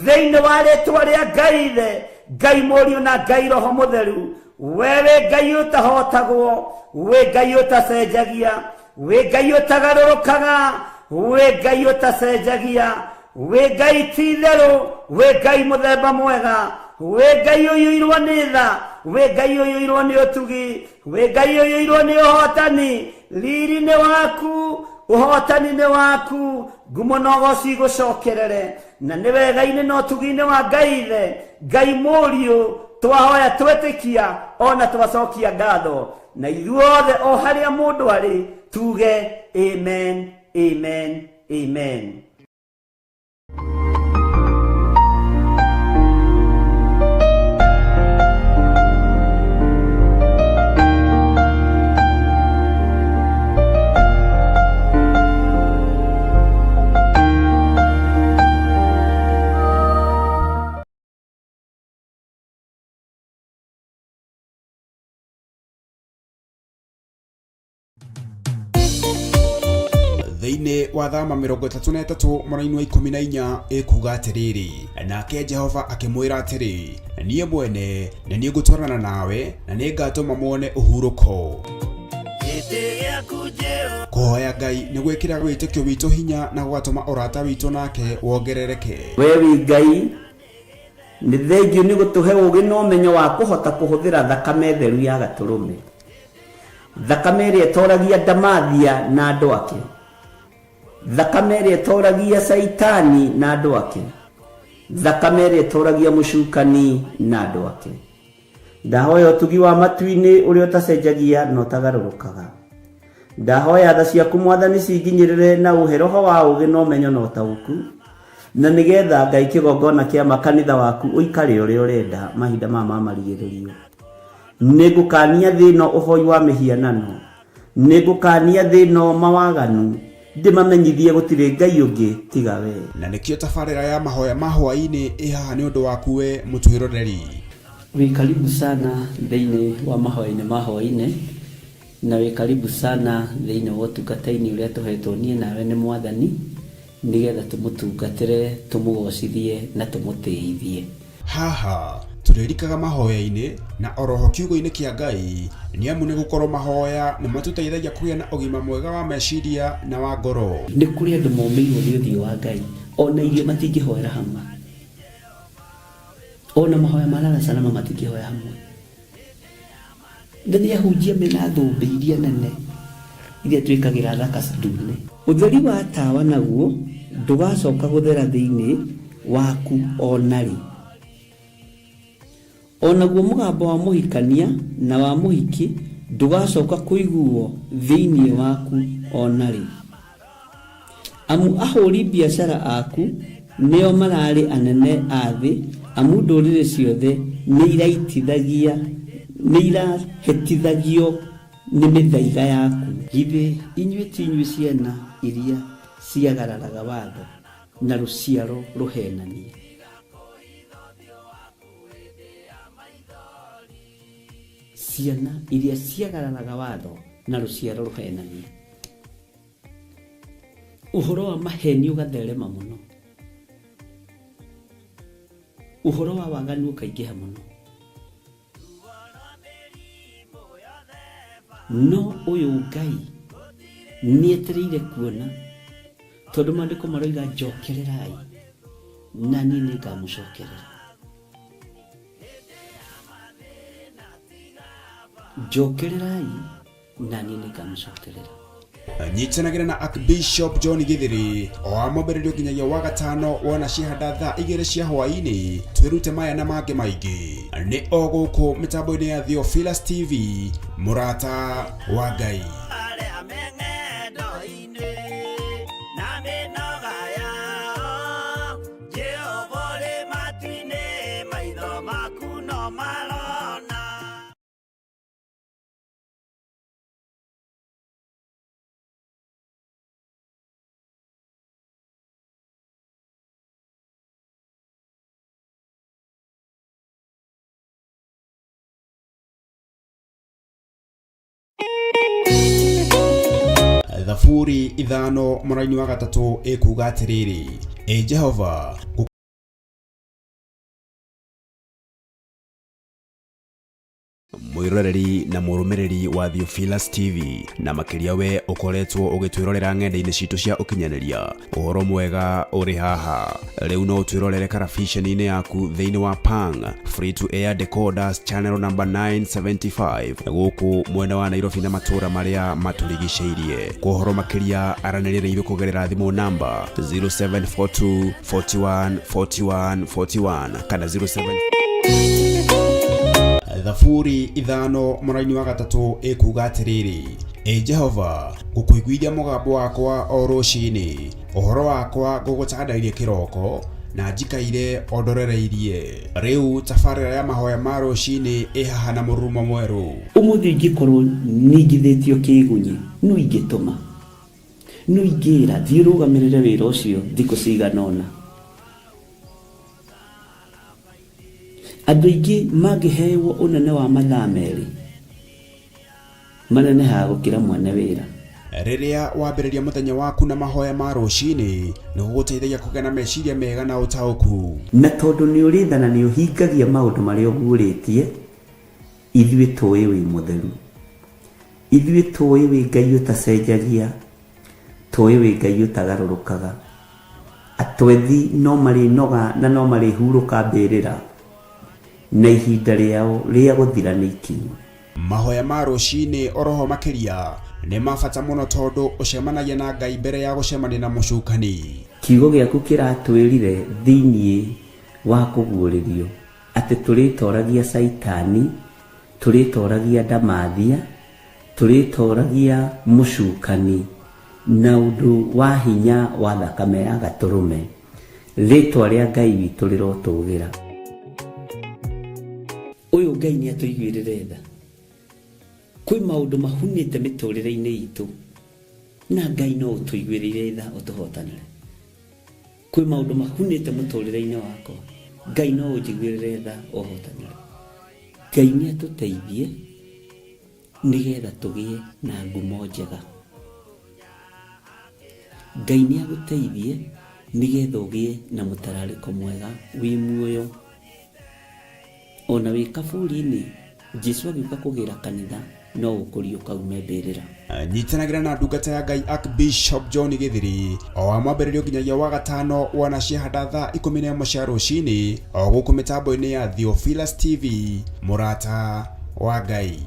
thiini wa ritwa ria Ngai the, Ngai murio na Ngai roho mutheru, wewe Ngai utahotagwo, we Ngai utacenjagia, we Ngai utagarurukaga, we Ngai utacenjagia, we Ngai titheru, we Ngai muthemba mwega, we Ngai uyuirwo ni tha, we Ngai uyuirwo ni utugi, we Ngai uyuirwo ni uhotani, riri ni waku, uhotani ni waku, ngumo nogo cigucokerere, na ni wega-ini no tugi-ini wa Ngai the, Ngai murio, twahoya twetikia, ona twacokia ngatho, na ithuothe o haria mundu ari, tuge amen, amen, amen. Thiini wa thama 33 mwaka-ini wa 14 ikuga atiriri, nake Jehova akimwira atiri, nie mwene na nie ngutwarana nawe na nie ngatuma muone uhuruko. Kuhoya Ngai ni gwikira witikio witu hinya na gwatuma urata witu nake wongerereke. Wewe Ngai ni thengiu ni gutuhe ugi no menyo wa kuhota kuhuthira thakame theru ya gaturume, thakame ria toragia Damathia na andu ake, thakame ria toragia Saitani na andu ake, thakame ria toragia mucukani na andu ake. Ndahoya utugi wa matu-ini uria utacenjagia no tagarurukaga. Ndahoya tha ciaku Mwathani cinginyirire na uhe roho wa ugi no menyo no tauku, na nigetha Ngai kigongona kia makanitha waku uikare uria urenda mahinda mama marigiririo. Ningukania thino uhoi wa mihianano, ningukania thino mawaganu, ndimamenyithie gutire Ngai ungi tiga we. Na nikio tabarira ya mahoya mahwa-ini ihaha ni undu waku we mutuhiroreri. We karibu sana thiini wa mahoya-ini mahwa-ini, na we karibu sana thiini wa utungata-ini uria tuhetwo nie nawe ni Mwathani, nigetha tumutungatire tumugocithie na tumutiithie. Haha turirikaga mahoya-ini na oroho kiugo-ini kia Ngai ni amu ni gukorwo mahoya ni matuteithagia kugia na ugima mwega wa meciria na wa ngoro. Ni kuri andu momeirwo ni uthio wa Ngai ona irio matingihoera hamwe, ona mahoya malala salama matingihoya hamwe. Ndathia hujia mena thumbi iria nene iria twikagira thaka ndune. Utheri wa tawa naguo ndugacoka guthera thiini waku onari. Onaguo mugambo wa muhikania na wa muhiki ndugacoka kuiguo thiini waku onari. Amu ahuri biashara aku neo marari anene athi, amu ndurire ciothe ni irahetithagio ni mithaiga yaku. Githe inyuĩ ti inyuĩ ciana iria ciagararaga watho na ruciaro ruhenanie. Ciana iria ciagararaga watho na ruciaro ruhenanie. Uhoro wa maheni ugatherema muno, uhoro wa waganu ukaingĩha muno. No uyu Ngai nietereire kuona, tondu maandiko maroiga njokererai na niĩ nĩngamũcokerera. Njokererai na niĩ nĩngamũcokerera. Nyitanagira na Archbishop John Githiri o amombererio nginyagia wa gatano wona ciahanda thaa 2 cia hwaini. Twirute maya na mangĩ maingĩ ni o gũkũ mitambo-ini ya Theophilus TV, murata wa Ngai. Thaburi 5 mũraini wa 3 ikuga atiriri: Jehova mwiroreri na murumiriri wa Theophilus TV na makiria we ukoretwo ugitwirorera ng'enda-ini citu cia ukinyaniria. Uhoro mwega uri haha riu no twirorere karabiceni-ini yaku thiini wa Pang free to air decoders channel number 975 guku mwena wa Nairobi na matura maria maturigiceirie. Kuhoro makiria aranirire ithu kugerera thimu namba 0742 41 41 41 kana 07 Thaburi 5 mũraini wa 3 ikuga atiriri: Jehova ngukuiguithia mugambo wakwa o ruciini, uhoro wakwa ngũgũcandairie kiroko na njikaire ondorereirie. Riu tabarĩra ya mahoya ma ruciini ihaha na mũrurumo mweru. Umuthi ingĩkorwo ningithĩtio kĩgunyi no ingĩtũma, no ingĩra thiĩ rũgamĩrĩre wĩra ũcio thikũ cigana ũna. Andũ aingĩ mangĩheyo ũnene wa mathaa merĩ manenehaga gũkĩra mwene wĩra. Riria wambĩrĩria mũthenya waku na mahoya ma ruciini nĩ gũgũteithagia kũgĩa na meciria mega na ũtaũku. Na tondũ nĩ ũrĩtha na nĩ ũhingagia maũndũ marĩa ũguũrĩtie, ithuĩ tũĩ wĩ mũtheru, ithuĩ tũĩ wĩ Ngai ũtacenjagia, tũĩ wĩ Ngai ũtagarũrũkaga. Atwethi no marĩnoga na no marĩhurũka mbĩrĩra, na ihinda rĩao rĩa gũthira nĩ ikinyu. Mahoya ma ruciini oroho makiria nĩ mabata mũno tondu ũcemanagia na Ngai mbere ya gũcemania na mũcukani. Kiugo gĩaku kĩratwĩrire thĩinĩ wa kũguũrĩrio atĩ tũrĩtoragia Saitani, tũrĩtoragia Ndamathia, tũrĩtoragia mũcukani na ũndũ wa hinya wa thakame ya Gatũrũme. Rĩtwa rĩa Ngai witũ rĩrotũgĩra. Uyu Ngai nĩ atũiguĩrĩre tha. Kwĩ maũndũ mahunĩte mĩtũrĩre-inĩ itũ na Ngai no ũtũiguĩrĩre tha ũtũhotanĩre. Kwĩ maũndũ mahunĩte mũtũrĩre-inĩ wakwa, Ngai no ũnjiguĩrĩre tha ũhotanĩre. Ngai nĩ atũteithie nĩgetha tũgĩe na ngumo njega. Ngai nĩ agũteithie nigetha ũgĩe na mũtararĩko mwega wĩ muoyo. Ona wĩ kaburi-inĩ, Jesũ agĩũka kũgĩra kanitha no gũkũria ũkaume mbĩrĩra. Nyitanagĩra na ndungata ya Ngai Archbishop John Gĩthiri o wa mwambĩrĩrio nginyagia wa gatano wana ciahanda thaa 11 cia rũcinĩ o gũkũ mĩtambo-inĩ ya Theophilus TV, mũrata wa Ngai.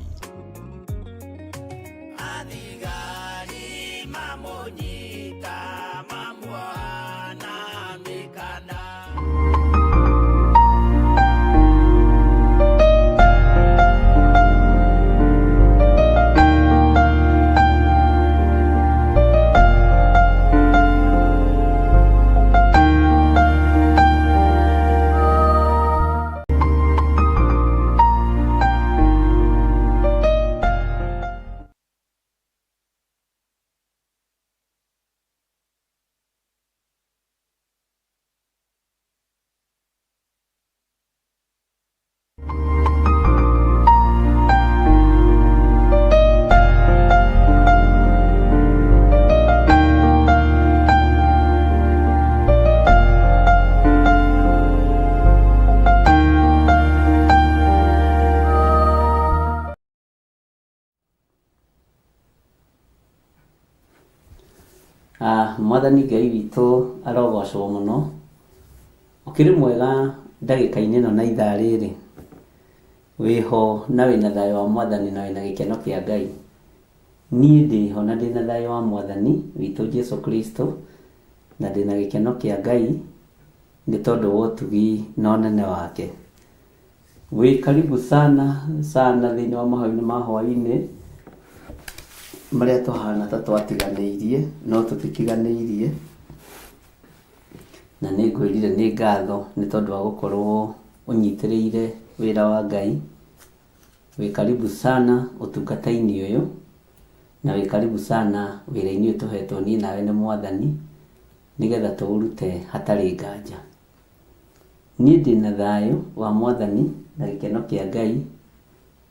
Mwathani Ngai witũ arogocwo mũno. Ũkĩrĩ mwega ndagĩka-inĩ ĩno na ithaa rĩrĩ, wĩho na wĩna thayũ wa Mwathani na wĩna gĩkeno kĩa Ngai. Niĩ ndĩho na ndĩna thayũ wa Mwathani witũ Jesũ Kristo na ndĩna gĩkeno kĩa Ngai nĩ tondũ wa ũtugi na ũnene wake. Wĩ karibu sana thĩinĩ wa mahoya-inĩ ma hwaĩ-inĩ marĩa tũhana ta twatiganĩirie no tũtitiganĩirie, na nĩ ngwĩrire nĩ ngatho nĩ tondũ wa gũkorwo ũnyitĩrĩire wĩra wa Ngai. Wĩ karibu sana ũtungata-inĩ ũyũ na wĩ karibu sana wĩra-inĩ ũyũ tũhetwo niĩ nawe nĩ Mwathani nĩgetha tũũrute hatarĩ nganja. Niĩ ndĩna thayũ wa Mwathani na gĩkeno kĩa Ngai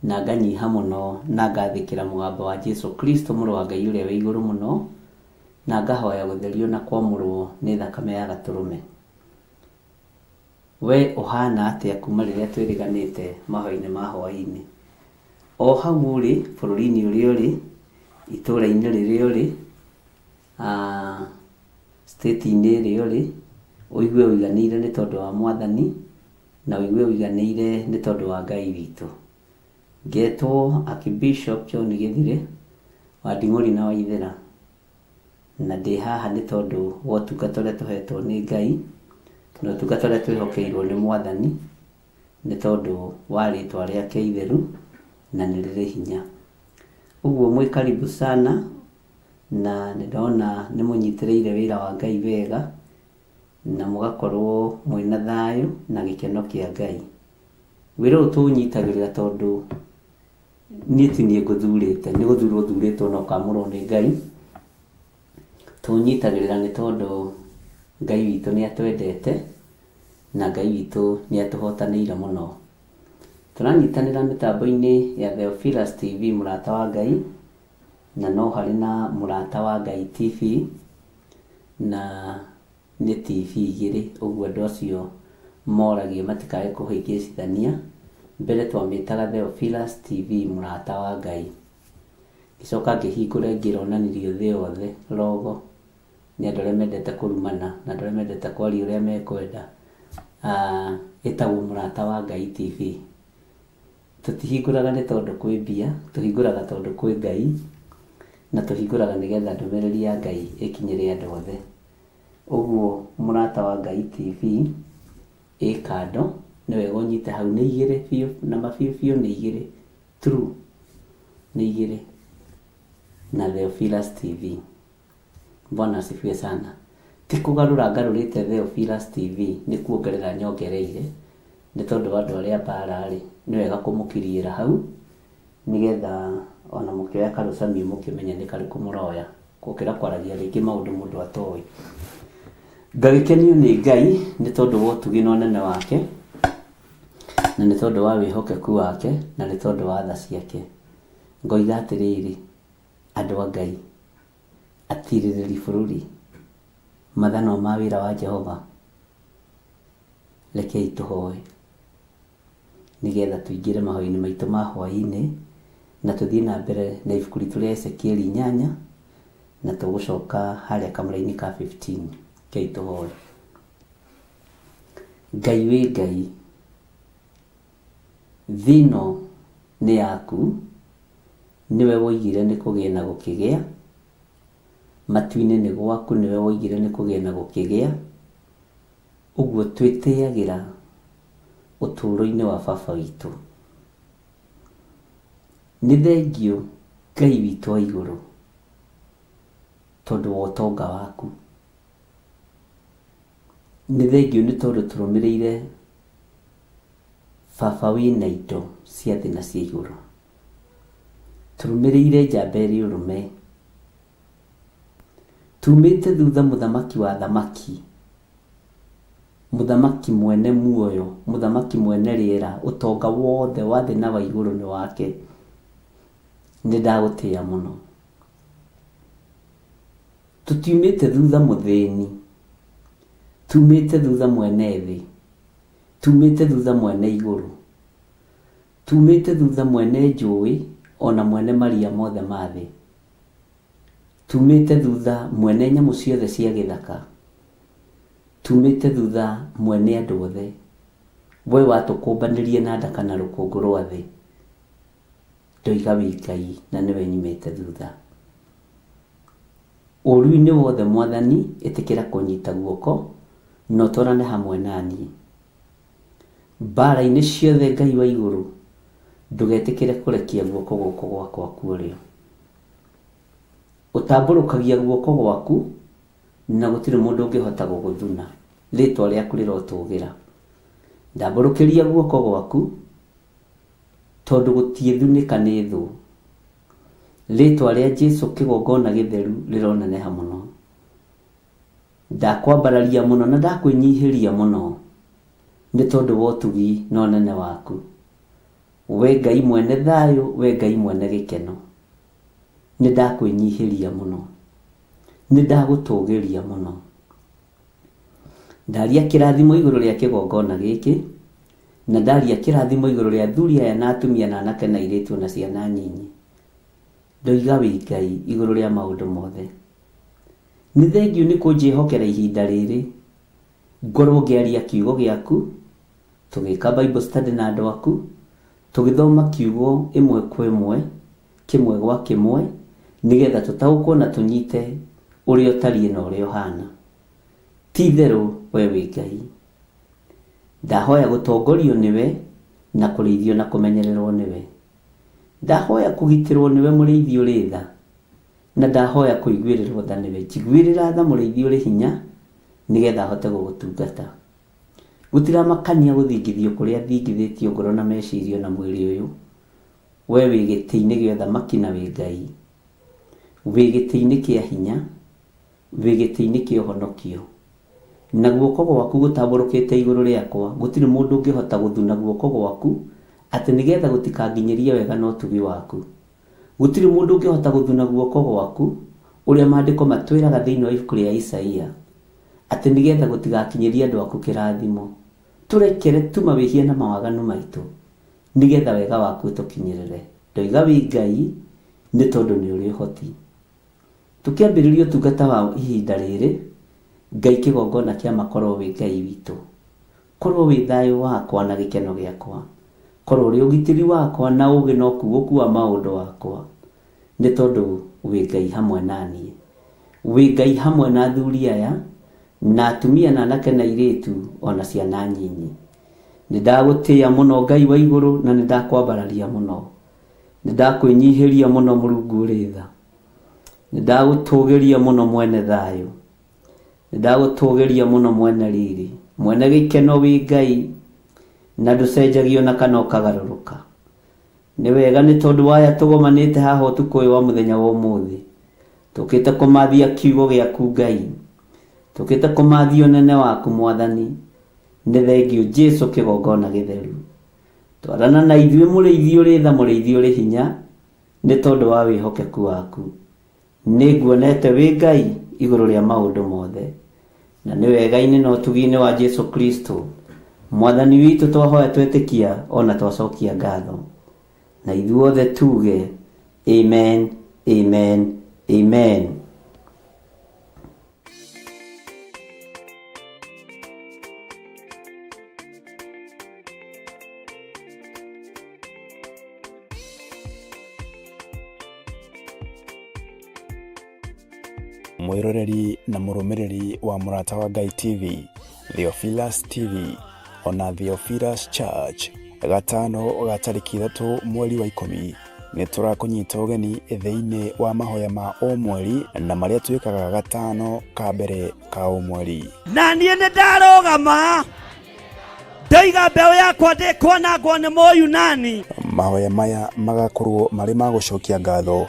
na nganyiha mũno na ngathĩkĩra mũgambo wa Jesũ Kristo mũrũ wa Ngai ũrĩa wĩ igũrũ mũno, na ngahoya gũtherio na kwamũrwo nĩ thakame ya Gatũrũme. We ũhana atĩa kuma rĩrĩa twĩrĩganĩte mahoya-inĩ ma hwaĩ-inĩ? O hau ũrĩ bũrũri-inĩ ũrĩa ũrĩ, itũũra-inĩ rĩrĩa ũrĩ, state-inĩ ĩrĩa ũrĩ, ũigue ũiganĩire nĩ tondũ wa Mwathani na ũigue ũiganĩire nĩ tondũ wa Ngai witũ. Ngetwo Archbishop John Gĩthiri wa Nding'ũri na Waithĩra, na ndĩ haha nĩ tondũ wa ũtungata ũrĩa tũhetwo nĩ Ngai na ũtungata ũrĩa twĩhokeirwo nĩ Mwathani nĩ tondũ wa rĩtwa rĩake itheru na nĩ rĩrĩ hinya. Ũguo mwĩ karibu sana na nĩndona nĩ mũnyitĩrĩire wĩra wa Ngai wega na mũgakorwo mwĩna thayũ na gĩkeno kĩa Ngai. Wĩra ũyũ tũũnyitagĩrĩra tondũ niĩ ti niĩ ngũthurĩte, nĩ gũthurwo thurĩtwo na ũkamũrwo nĩ Ngai. Tũũnyitagĩrĩra nĩ tondũ Ngai witũ nĩ atwendete na Ngai witũ nĩ atũhotanĩire mũno. Tũranyitanĩra mĩtambo-inĩ ya Theophilus TV mũrata wa Ngai, na no harĩ na mũrata wa Ngai TV, na nĩ TV igĩrĩ, ũguo andũ acio moragia matikae kũhĩngĩcithania. Mbere twamĩtaga Theophilus TV mũrata wa Ngai, gĩcoka ngĩhingũre ngĩronanirio thĩ yothe logo nĩ andũ arĩa mendete kũrumana na andũ arĩa mendete kwaria ũrĩa mekwenda, ĩtagwo mũrata wa Ngai TV. Tũtihingũraga nĩ tondũ kwĩ mbia, tũhingũraga tondũ kwĩ Ngai, na tũhingũraga nĩgetha ndũmĩrĩri ya Ngai ĩkinyĩre andũ othe. Ũguo mũrata wa Ngai TV ĩ kando, nĩ wega ũnyite hau. Nĩ igĩrĩ biũ na mabiũ biũ, nĩ igĩrĩ true, nĩ igĩrĩ na Theophilus TV. Bwana asifiwe sana. Ti kũgarũra ngarũrĩte Theophilus TV, nĩ kuongerera nyongereire nĩ tondũ andũ arĩa mbara-rĩ nĩ wega kũmũkiriĩra hau nĩgetha ona mũkĩoya karũcamio mũkĩmenya nĩ karĩkũ mũroya, gũkĩra kwaragia rĩngĩ maũndũ mũndũ atoĩ. Ngagĩkenio nĩ Ngai nĩ tondũ wa ũtugi na ũnene wake, na nĩ tondũ wa wĩhokeku wake, na nĩ tondũ wa tha ciake. Ngoiga atĩrĩrĩ, andũ a Ngai, atirĩrĩri bũrũri, mathano ma wĩra wa Jehova. Rekei tũhoe nĩgetha tũingĩre mahoya-inĩ maitũ ma hwaĩ-inĩ na tũthiĩ na mbere na ibuku ritũ rĩa Ezekieli 8 na tũgũcoka harĩa kamũra-inĩ ka 15. Rekei tũhoe. Ngai wĩ Ngai, thĩ ĩno nĩ yaku, niwe woigire nĩ kũgĩa na gũkĩgĩa. Matu-inĩ nĩ gwaku, niwe woigire nĩ kũgĩa na gũkĩgĩa. Ũguo twĩtĩagĩra ũtũũro-inĩ wa baba witũ. Nĩ thengio Ngai witũ wa igũrũ tondũ wa ũtonga waku. Nĩ thengio nĩ tondũ tũrũmĩrĩire baba wĩna indo cia thĩ na cia igũrũ. Tũrũmĩrĩire njamba ĩrĩ ũrũme. Tumĩte thutha mũthamaki wa thamaki, mũthamaki mwene muoyo, mũthamaki mwene rĩera, ũtonga wothe wa thĩ na wa igũrũ nĩ wake. Nĩ ndagũtĩĩa mũno. Tũtiumĩte thutha mũthĩni, tumĩte thutha mwene thĩ, tumĩte thutha mwene igũrũ, tumĩte thutha mwene njũĩ ona mwene maria mothe ma thĩ, tumĩte thutha mwene nyamũ ciothe cia gĩthaka, tumĩte thutha mwene andũ othe, we watũkũmbanĩrie na nda kana rũkũngũ rwa thĩ. Ndoiga wĩ Ngai na nĩwe nyumĩte thutha. Ũru-inĩ wothe Mwathani ĩtĩkĩra kũnyita guoko na ũtwarane hamwe naniĩ. Mbara-inĩ ciothe Ngai wa igũrũ, ndũgetĩkĩre kũrekia guoko gũkũ gwakwa kuorĩo. Ũtambũrũkagia guoko gwaku na gũtirĩ mũndũ ũngĩhota gũgũthuna. Rĩĩtwa rĩaku rĩrotũũgĩra. Ndambũrũkĩria guoko gwaku tondũ gũtiĩthunĩka nĩ thũ. Rĩĩtwa rĩa Jesũ kĩgongona gĩtheru rĩroneneha mũno. Ndakwambararia mũno na ndakwĩnyihĩria mũno nĩ tondũ wa ũtugi na ũnene waku. We Ngai mwene thayũ, we Ngai mwene gĩkeno. Nĩ ndakwĩnyihĩria mũno, nĩ ndagũtũũgĩria mũno. Ndaria kĩrathimo igũrũ rĩa kĩgongona gĩkĩ, na ndaria kĩrathimo igũrũ rĩa athuri aya na atumia na anake na airĩtu na ciana nyinyi. Ndoiga wĩ Ngai igũrũ rĩa maũndũ mothe. Nĩ thengio nĩ kũnjĩhokera ihinda rĩrĩ, ngorwo ngĩaria kiugo gĩaku, tũgĩka Bible study na andũ aku, tũgĩthoma kiugo ĩmwe kwa ĩmwe, kĩmwe gwa kĩmwe, nĩgetha tũtaũkwo na tũnyite ũrĩa ũtariĩ na ũrĩa ũhana. Ti-itherũ we wĩ Ngai. Ndahoya gũtongorio nĩwe na kũrĩithio na kũmenyererwo nĩwe. Ndahoya kũgitĩrwo nĩwe mũrĩithi ũrĩ tha, na ndahoya kũiguĩrĩrwo tha nĩwe. Njiguĩrĩra tha mũrĩithi ũrĩ hinya nĩgetha ahote gũgũtungata. Gũtiramakania gũthingithio kũrĩa thingithĩtio ngoro na mecirio na mwĩrĩ ũyũ. We wĩ gĩtĩ-inĩ gĩa ũthamaki na wĩ Ngai. Wĩ gĩtĩ-inĩ kĩa hinya, wĩ gĩtĩ-inĩ kĩa ũhonokio. Na guoko gwaku gũtambũrũkĩte igũrũ rĩakwa, gũtirĩ mũndũ ũngĩhota gũthuna guoko gwaku atĩ nĩgetha gũtikanginyĩrie wega na ũtugi waku. Gũtirĩ mũndũ ũngĩhota gũthuna guoko gwaku ũrĩa maandĩko matwĩraga thĩinĩ wa ibuku rĩa Isaia atĩ nĩgetha gũtigakinyĩrie andũ aku kĩrathimo. Tũrekere tu mawĩhia na mawaganu maitũ nĩgetha wega waku ũtũkinyĩrĩre. Ndoiga wĩ Ngai nĩ tondũ nĩ ũrĩ ũhoti. Tũkĩambĩrĩria ũtungata wa ihinda rĩrĩ, Ngai kĩgongona kĩa makorwo wĩ Ngai witũ. Korwo wĩ thayũ wakwa na gĩkeno gĩakwa. Korwo ũrĩ ũgitĩri wakwa na ũũgĩ na ũkuũku wa maũndũ wakwa. Nĩ tondũ wĩ Ngai hamwe naniĩ. Wĩ Ngai hamwe na athuri aya na atumia na anake na airĩtu ona ciana nyinyi. Nĩ ndagũtĩĩa mũno Ngai wa igũrũ na nĩ ndakwambararia mũno. Nĩ ndakwĩnyihĩria mũno Mũrungu ũrĩ tha. Nĩ ndagũtũũgĩria mũno mwene thayũ. Nĩ ndagũtũũgĩria mũno mwene riri, mwene gĩkeno wĩ Ngai na ndũcenjagio na kana ũkagarũrũka. Nĩ wega nĩ tondũ waya tũgomanĩte haha ũtukũ ũyũ wa mũthenya wa ũmũthĩ. Tũkĩte kũmathia kiugo gĩaku Ngai. Tũkĩte kũmathia ũnene waku Mwathani. Nĩ thengio Jesũ kĩgongona gĩtheru. Twarana na ithuĩ mũrĩithi ũrĩ tha, mũrĩithi ũrĩ hinya, nĩ tondũ wa wĩhokeku waku. Nĩ nguonete wĩ Ngai igũrũ rĩa maũndũ mothe. na nĩ wega-inĩ na ũtugi-inĩ wa Jesu Kristo mwathani witũ twahoya twetĩkia ona twacokia ngatho, na ithuothe tuge amen, amen, amen. Mwiroreri na murumiriri wa Murata wa Ngai TV, Theophilus TV ona Theophilus Church, gatano ga tariki 3 mweri wa 10 nĩ tũrakũnyita ũgeni thĩinĩ wa mahoya ma o mweri na marĩa twĩkaga gatano ka mbere ka o mweri. Na niĩ nĩ ndarũgama ndoiga mbeũ yakwa ndĩkwanangwo nĩ Mũyunani. Mahoya maya magakorwo marĩ ma gũcokia ngatho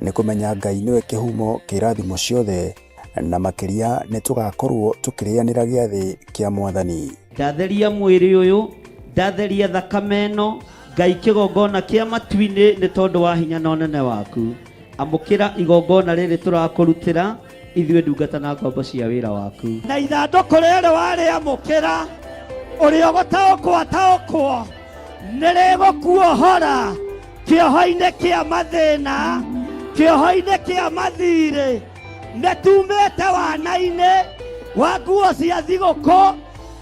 nĩ kũmenya Ngai nĩwe kĩhumo kĩa irathimo ciothe, na makĩria nĩ tũgakorwo tũkĩrĩanĩra gĩathĩ kĩa Mwathani. Ndatheria mwĩrĩ ũyũ, ndatheria thakame ĩno, Ngai kĩgongona kĩa matu-inĩ nĩ tondũ wa hinya na ũnene waku. Amũkĩra igongona rĩrĩ tũrakũrutĩra ithuĩ ndungata na ngombo cia wĩra waku. Na ithandũkũ rĩrĩ warĩamũkĩra, ũrĩa gũtaũkwo nĩrĩgũkuohora kĩoho-inĩ kĩa mathĩna, kĩoho-inĩ kĩa mathirĩ. Nĩtumĩte wana-inĩ wa nguo cia thigũkũ,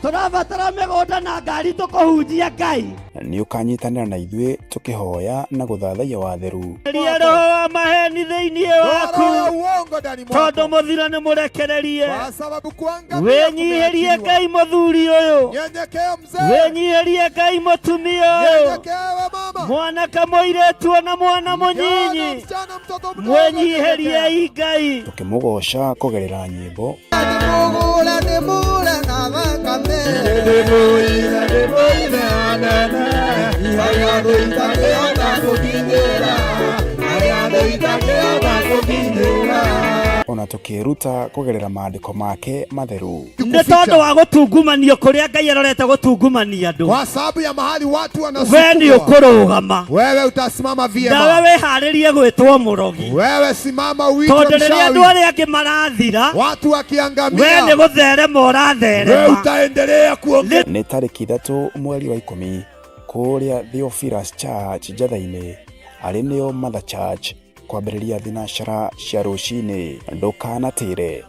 tũrabatara mĩgũnda na ngari tũkũhunjia Ngai. Nĩ ũkanyitanĩra na ithuĩ tũkĩhoya na gũthathaiya watheru. Ria roho wa maheni thĩinĩ waku, tondũ mũthiro nĩ mũrekererie. Wĩnyihĩrie Ngai mũthuri ũyũ, wĩnyihĩrie Ngai mũtumia ũyũ, mwanake mũirĩtu na mwana mũnyinyi, mwĩnyihĩrie Ngai. Tũkĩmũgoca kũgerera nyĩmbo ona tũkĩruta kũgerera maandĩko make matheru. Nĩ tondũ wa gũtungumanio kũrĩa Ngai arorete gũtungumania andũ, kwa sababu ya mahali watu we nĩ ũkũrũgama, wewe utasimama vyema. Nawe wĩharĩrie gwĩtwo mũrogi, wewe simama uitwe tondũ rĩrĩa mshawi. andũ arĩa angĩ marathira, watu we wakiangamia, nĩ gũtherema wewe ũratherema. utaendelea kuongea. Nĩ tariki 3 mweri wa 10 kũrĩa Theophilus Church Njatha-inĩ, arĩ nĩo Mother Church, kwambĩrĩria thinacara cia rũcinĩ. Ndũkanatĩre.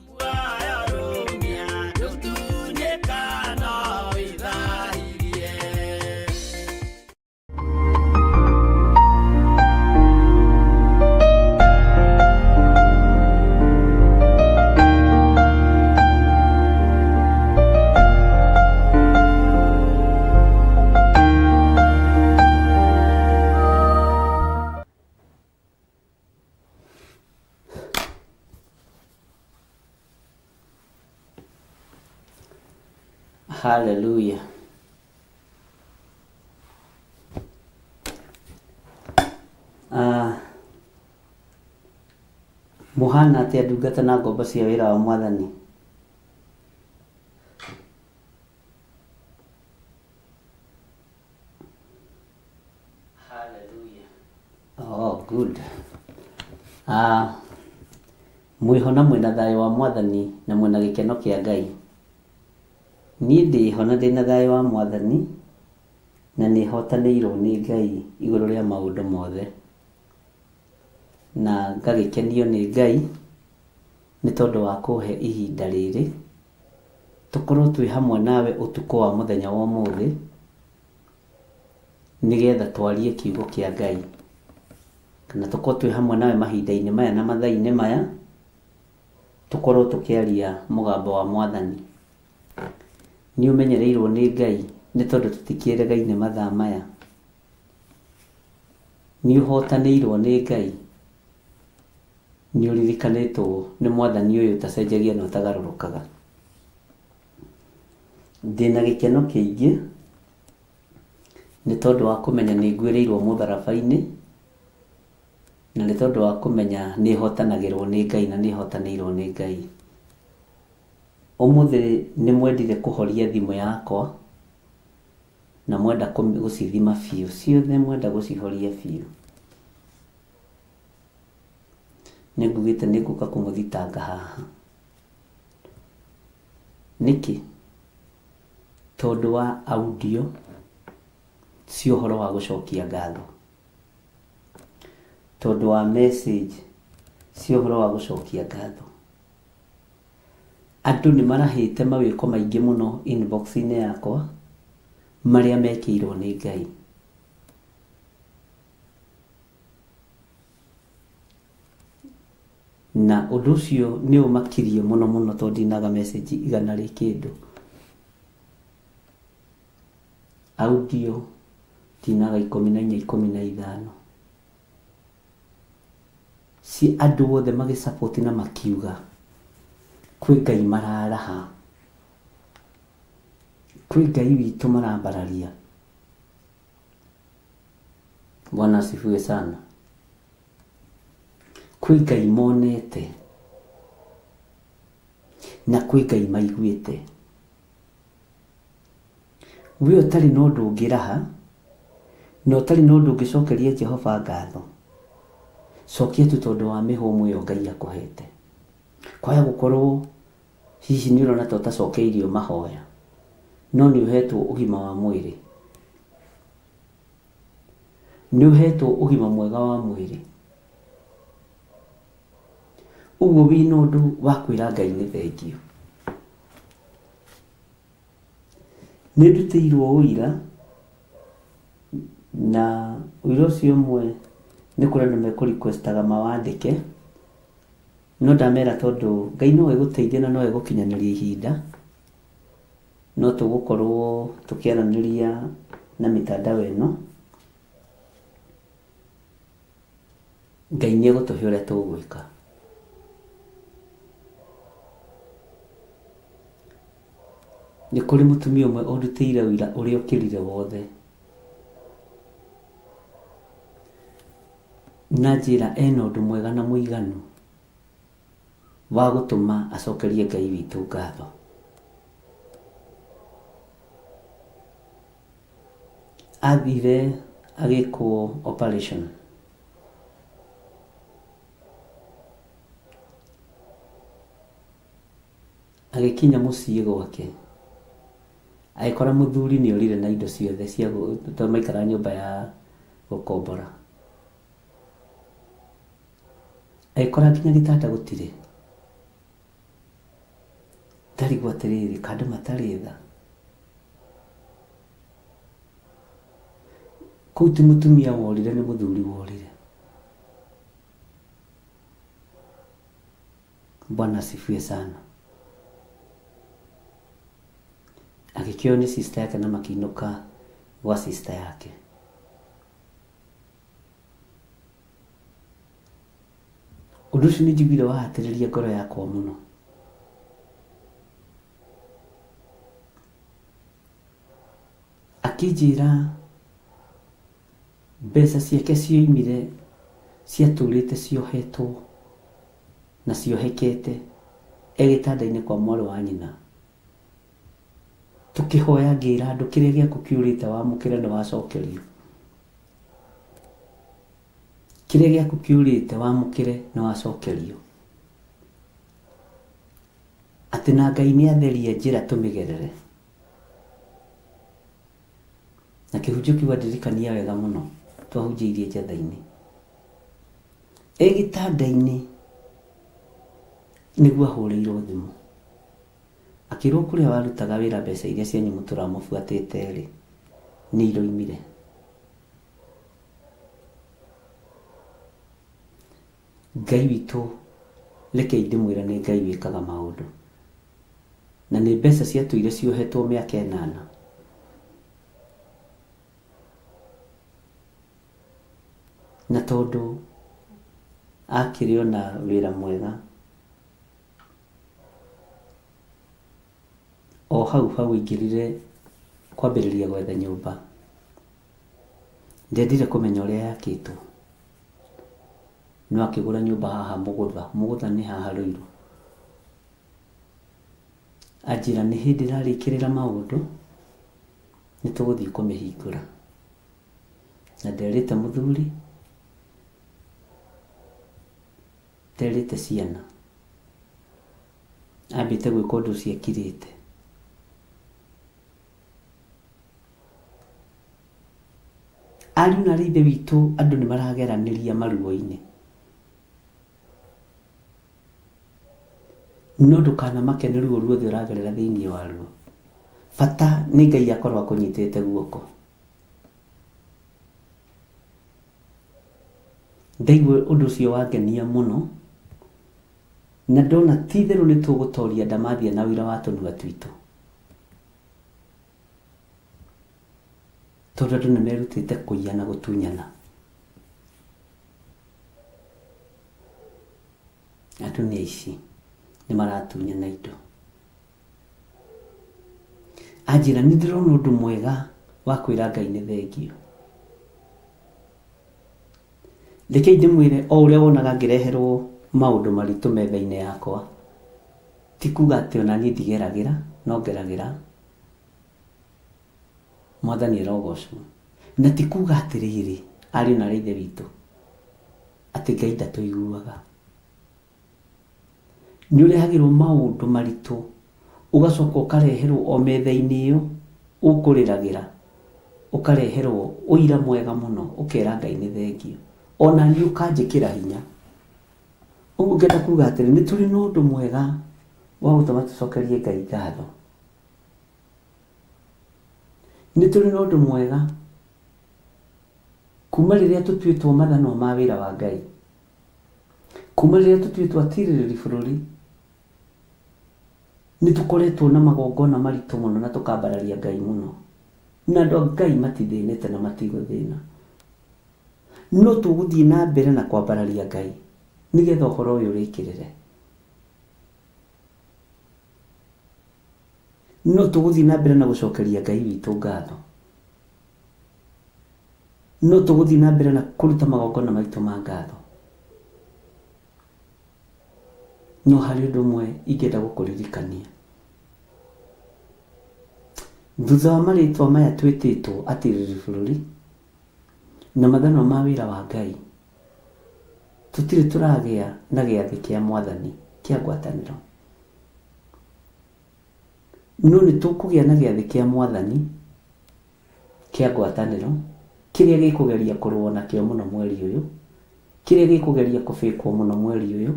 Hallelujah. Muhana atĩa ndungata na ngombo cia wĩra wa Mwathani? Hallelujah. Oh, good. Mwĩhona mwĩna thayũ wa Mwathani na mwĩna gĩkeno kĩa Ngai. Niĩ ndĩhona ndĩna thayũ wa Mwathani na nĩhotanĩirwo nĩ Ngai igũrũ rĩa maũndũ mothe, na ngagĩkenio nĩ Ngai nĩ tondũ wa kũhe ihinda rĩrĩ tũkorwo twĩ hamwe nawe ũtukũ wa mũthenya wa ũmũthĩ, nĩgetha twarie kiugo kĩa Ngai, kana tũkorwo twĩ hamwe nawe mahinda-inĩ maya na mathaa-inĩ maya, tũkorwo tũkĩaria mũgambo wa Mwathani. Nĩ ũmenyereirwo nĩ Ngai nĩ tondũ tũtikĩeregaine mathaa maya. Nĩ ũhotanĩirwo nĩ Ngai, nĩ ũririkanĩtwo nĩ Mwathani ũyũ ũtacenjagia na ũtagarũrũkaga. Ndĩna gĩkeno kĩingĩ nĩ tondũ wa kũmenya nĩ nguĩrĩirwo mũtharaba-inĩ, na nĩ tondũ wa kũmenya nĩ hotanagĩrwo nĩ Ngai na nĩ hotanĩirwo nĩ Ngai. Ũmũthĩ nĩ mwendire kũhoria thimũ yakwa na mwenda gũcithima biũ, ciothe mwenda gũcihoria biũ. Nĩ ngugĩte nĩ ngũka kũmũthitanga haha. niki tondu wa audio si uhoro wa gucokia ngatho, tondu wa message si uhoro wa gucokia ngatho. Andu ni marahite mawiko maingi muno inbox ine yakwa maria mekirwo ni Ngai. Na undu ucio ni umakirie muno tondu ndinaga message igana ri kindu. Audio ndinaga 14-15. Si andu othe magisupport na makiuga kwi Ngai mararaha, kwi Ngai witu marambararia. Bwana asifiwe sana. Kwi Ngai monete na kwi Ngai maiguite. We utari no ndu ngiraha no utari no ndu ngicokeria Jehova ngatho, cokia tu tondu wa mihumu yo Ngai akuhete. Kwaya gukorwo hihi ni urona ta utacokeirio mahoya, no ni uhetwo ugima wa mwiri, ni uhetwo ugima mwega wa mwiri. Uguo wi no ndu wa kwira Ngai ni thengio. Ni ndutirwo uira na uira ucio mwe ni kuria ni mekuriquestaga mawandike, no ndamera tondu Ngai no eguteithia na no egukinyaniria ihinda, no tugukorwo tukiaraniria na mitandao ino. Ngai ni egutuhe uria tugwika. Ni kuri mutumia umwe ondutire wira uria ukirire wothe, na njira ena undu mwega na muiganu wa gutuma acokerie Ngai witu ngatho. Athire agikwo operation, agikinya mucii gwake aikora muthuri ni orire na indo ciothe cia maikara nyumba ya gukombora. Aikora kinya gitanda gutire, tari gwatiriri kandu matari tha. Kuti mutumia worire ni muthuri worire. Bwana asifiwe sana. Agikio ni sister yake na makinuka wa sister yake. Undu ucio ni njiguire wahatiriria ngoro yakwa muno. Akijira mbeca ciake cioimire ciaturite ciohetwo na ciohekete egitanda-ini kwa mwari wa nyina. Tukihoya ngira andu kiria giaku kiurite wa mukire ni wacokerio, kiria giaku kiurite wa mukire ni wacokerio. Ati na Ngai ni atherie njira tumigerere. Na kihunjio kiu ndirikania wega muno twahunjirie njatha-ini egitanda-ini niguo ahurirwo thimu, akirwo kuria warutaga wira mbeca iria cianyu muturamubuatite ri ni iroimire. Ngai witu reke ndimwira ni Ngai wikaga maundu, na ni mbeca ciatuire ciohetwo miaka 8. Na tondu akirio na wira mwega o hau ingirire kwambiriria gwetha nyumba, ndendire kumenya uria yakitwo. No akigura nyumba haha mugutha ni haha Ruiru. Ajira ni hindi rarikirira maundu ni tuguthii kumihingura, na nderite muthuri, nderite ciana ambite gwika undu ciekirite Ariũ na ithe witũ andũ nĩ marageranĩria maruo-inĩ, no ndũkanamake nĩ ruo ruothe ũragerera thĩinĩ waruo. Bata nĩ Ngai akorwo akũnyitĩte guoko. Ndaigua ũndũ ũcio wangenia mũno, na ndona ti therũ nĩ tũgũtoria ndamathia na wĩra wa tũnua twitũ, tondũ andũ nĩ merutĩte kũiya na gũtunyana. Andũ nĩ aici, nĩ maratunyana indo. Anjĩra nĩ ndĩrona ũndũ mwega wa kwĩra Ngai nĩ thengio. Rekei ndĩmwĩre o ũrĩa wonaga ngĩreherwo maũndũ maritũ metha-inĩ yakwa, ti kuga atĩ ona niĩ ndigeragĩra, no ngeragĩra. Mwathani arogocwo. Na ti kuga atĩrĩrĩ, ariũ na ithe witũ, atĩ Ngai ndatũiguaga. Nĩ ũrehagĩrwo maũndũ maritũ, ũgacoka ũkareherwo o metha-inĩ ĩyo ũkũrĩragĩra, ũkareherwo ũira mwega mũno, ũkera Ngai nĩ thengio. Ona niĩ ũkanjĩkĩra hinya. Ũguo ngenda kuga atĩrĩ, nĩ tũrĩ na ũndũ mwega wa gũtũma tũcokerie Ngai ngatho. Nĩ tũrĩ na ũndũ mwega kuma rĩrĩa tũtuĩtwo mathanwa ma wĩra wa Ngai, kuma rĩrĩa tũtuĩtwo atirĩrĩri bũrũri, nĩ tũkoretwo na magongona maritũ mũno na tũkambararia Ngai mũno, na andũ a Ngai matithĩnĩte na matigũthĩna. No tũgũthiĩ na mbere na kwambararia Ngai nĩgetha ũhoro ũyũ ũrĩkĩrĩre. No tũgũthiĩ na mbere na gũcokeria Ngai witũ ngatho. No tũgũthiĩ na mbere na kũruta magongona maitũ ma ngatho. No harĩ ũndũ ũmwe ingĩenda gũkũririkania. Thutha wa marĩtwa maya twĩtĩtwo atirĩrĩ bũrũri na mathanwa ma wĩra wa Ngai, tũtirĩ tũragĩa na gĩathĩ kĩa Mwathani kĩa ngwatanĩro. No nĩ tũkũgĩa na gĩathĩ kĩa Mwathani kĩa ngwatanĩro, kĩrĩa gĩkũgeria kũrũo nakĩo mũno mweri ũyũ, kĩrĩa gĩkũgeria kũbĩkwo mũno mweri ũyũ.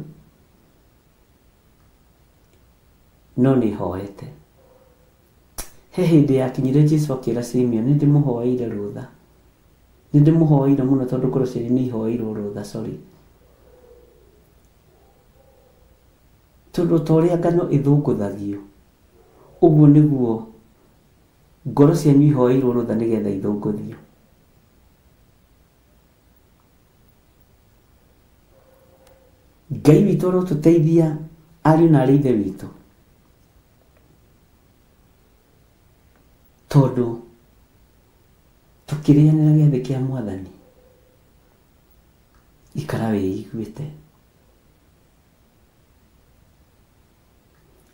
No nĩ hoete. He hĩndĩ yakinyire Jesũ akĩra Simeon, nĩ ndĩmũhoeire rũtha. Nĩ ndĩmũhoeire mũno tondũ ngoro cianyu nĩ ihoeirwo rũtha, sorry. Tondũ ta ũrĩa ngano ĩthũngũthagio, ũguo nĩguo ngoro cianyu ihoeirwo rũtha nĩgetha ithũngũthio. Ngai witũ arotũteithia ariũ na ithe witũ, tondũ tũkĩrĩanĩra gĩathĩ kĩa Mwathani, ikara wĩiguĩte.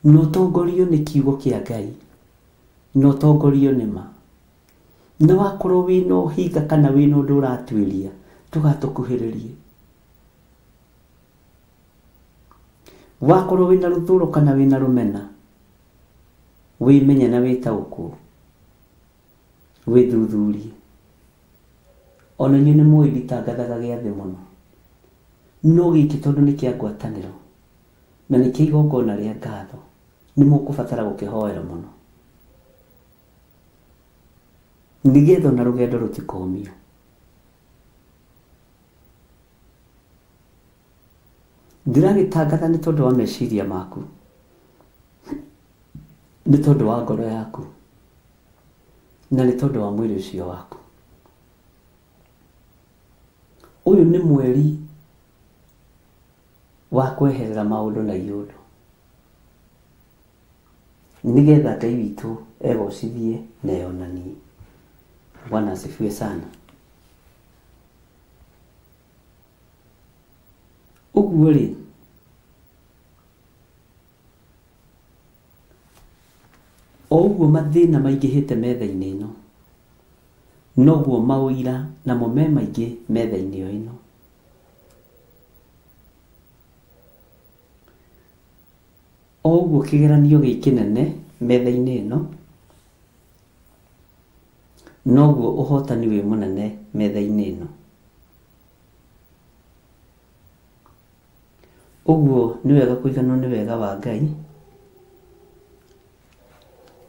No ũtongorio nĩ kiugo kĩa Ngai, no ũtongorio nĩ ma. Na wakorwo wĩna ũhinga kana wĩna ũndũ ũratuĩria, tũgatũkuhĩrĩrie. Wakorwo wĩna rũthũro kana wĩna rũmena, wĩmenye na wĩtaũkwo, wĩthuthurie. Ona niĩ nĩ mũĩ nditangathaga gĩathĩ mũno, no gĩkĩ tondũ nĩ kĩa ngwatanĩro na nĩ kĩa igongona rĩa ngatho, nĩ mũkũbatara gũkĩhoera mũno, nĩgetha ona rũgendo rũtikomio. Ndiragĩtangatha nĩ tondũ wa meciria maku, nĩ tondũ wa ngoro yaku, na nĩ tondũ wa mwĩrĩ ũcio waku. Ũyũ nĩ mweri wa kweherera maũndũ na iũndũ, nĩgetha Ngai witũ egocithie na eyonanie. Bwana asifiwe sana. Ũguo rĩ, o ũguo mathĩna maingĩhĩte metha-inĩ ĩno, noguo maũira namo me maingĩ metha-inĩ ĩno. O ũguo kĩgeranio gĩ kĩnene metha-inĩ ĩno, noguo ũhotani wĩ mũnene metha-inĩ ĩno. Ũguo nĩ wega kũiganwo nĩ wega wa Ngai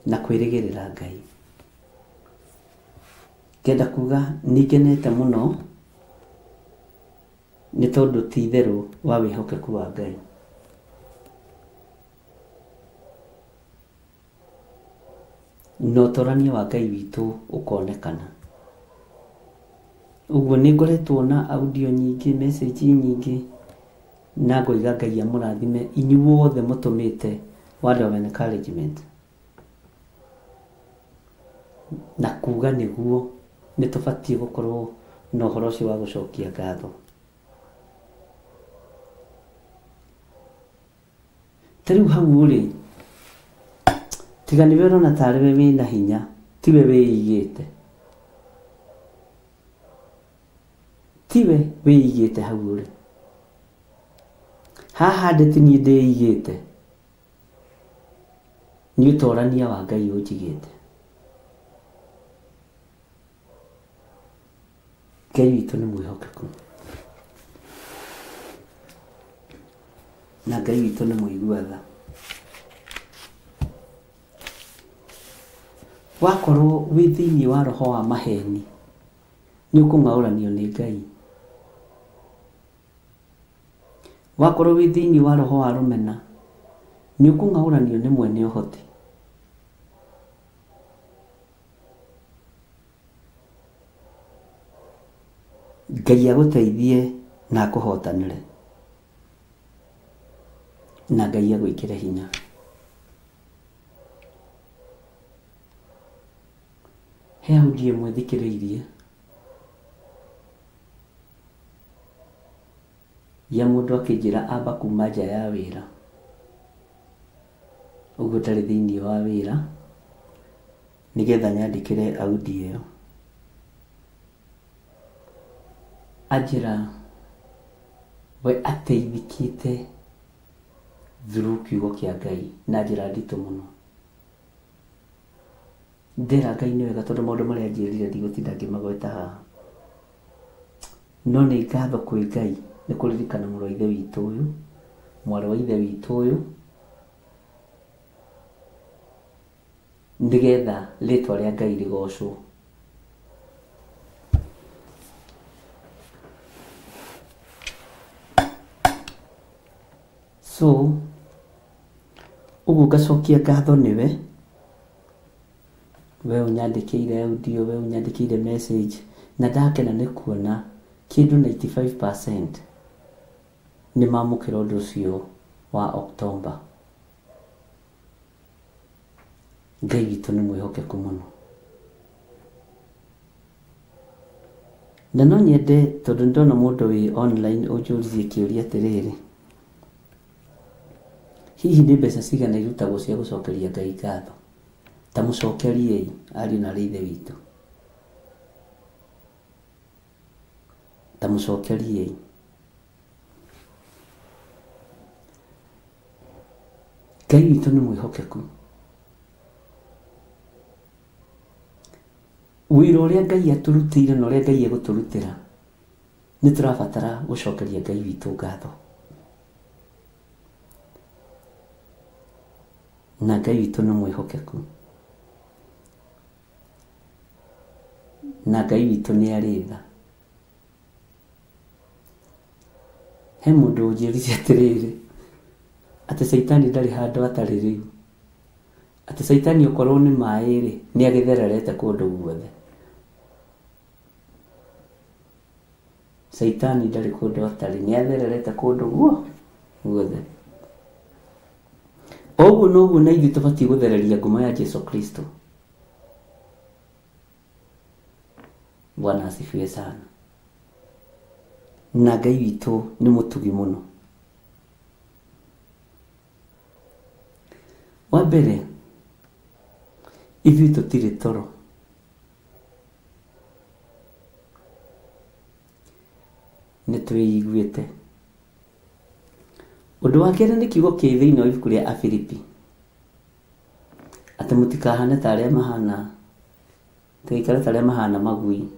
na kwĩrĩgĩrĩra Ngai. Ngenda kuga nĩngenete mũno nĩ tondũ ti itherũ wa wĩhokeku wa Ngai. Na ũtorania wa Ngai witũ ũkonekana. Ũguo nĩ ngoretwo na audio nyingĩ, message nyingĩ, na ngoiga Ngai amũrathime inyuothe mũtũmĩte word of encouragement. Na kuga nĩguo nĩ tũbatiĩ gũkorwo na ũhoro ũcio wa gũcokia ngatho. Tarĩu hau rĩ, tiga nĩwe ũrona tarĩ we wĩna hinya, tiwe wĩigĩte. Tiwe wĩigĩte hau rĩ. Haha ndĩ ti niĩ ndĩigĩte, nĩ ũtorania wa Ngai ũnjigĩte. Ngai witũ nĩ mwĩhokeku na Ngai witũ nĩ mũigua tha. Wakorwo wĩ thĩinĩ wa roho wa maheni, nĩ ũkũng'aũranio nĩ Ngai. Wakorwo wĩ thĩinĩ wa roho wa rũmena, nĩ ũkũng'aũranio nĩ mwene ũhoti. Ngai agũteithie na akũhotanĩre, na Ngai agwĩkĩre hinya. He audio ĩmwe thikĩrĩirie ya mũndũ akĩnjĩra amba kuma nja ya wĩra, ũguo ndarĩ thĩinĩ wa wĩra, nĩgetha nyandĩkĩre audio ĩyo. Anjĩra we ateithĩkĩte through kiugo kĩa Ngai na njĩra nditũ mũno. Ndera Ngai nĩ wega tondũ maũndũ marĩa anjĩrire ndigũtinda ngĩmagweta haha. No nĩ ngatho kwĩ Ngai nĩ kũririkana mũrũ wa ithe witũ ũyũ, mwarĩ wa ithe witũ ũyũ, nĩgetha rĩtwa rĩa Ngai rĩgocwo. So ũguo ngacokia ngatho nĩwe, we ũnyandĩkĩire audio, we ũnyandĩkĩire message, na ndakena nĩ kuona kĩndũ 95% nĩ mamũkĩra ũndũ ũcio wa October. Ngai witũ nĩ mwĩhokeku mũno. Na no nyende tondũ ndona mũndũ wĩ online ũnjũririe kĩũria atĩrĩrĩ, hihi nĩ mbeca cigana irutagwo cia gũcokeria Ngai ngatho? Ta mũcokeriei ariũ na ithe witũ, ta mũcokeriei. Ngai witũ nĩ mwĩhokeku. Wĩra ũrĩa Ngai atũrutĩire na ũrĩa Ngai egũtũrutĩra, nĩ tũrabatara gũcokeria Ngai witũ ngatho. Na Ngai witũ nĩ mwĩhokeku. Na Ngai witũ nĩ arĩ tha. He mũndũ ũnjĩrire atĩrĩrĩ, atĩ Saitani ndarĩ handũ atarĩ rĩu. Atĩ Saitani okorwo nĩ maĩ rĩ, nĩ agĩthererete kũndũ guothe. Saitani ndarĩ kũndũ atarĩ, nĩ athererete kũndũ guothe. Ũguo noguo na ithuĩ tũbatiĩ gũthereria ngumo ya Jesu Kristo. Bwana asifiwe sana. Na Ngai witũ nĩ mũtugi mũno. Wa mbere, ithuĩ tũtirĩ toro. Nĩ twĩiguĩte. Ũndũ wa kerĩ nĩ kiugo kĩ thĩinĩ wa ibuku rĩa Afilipi, atĩ mũtikahane ta arĩa mahana tũikare tarĩa mahana magui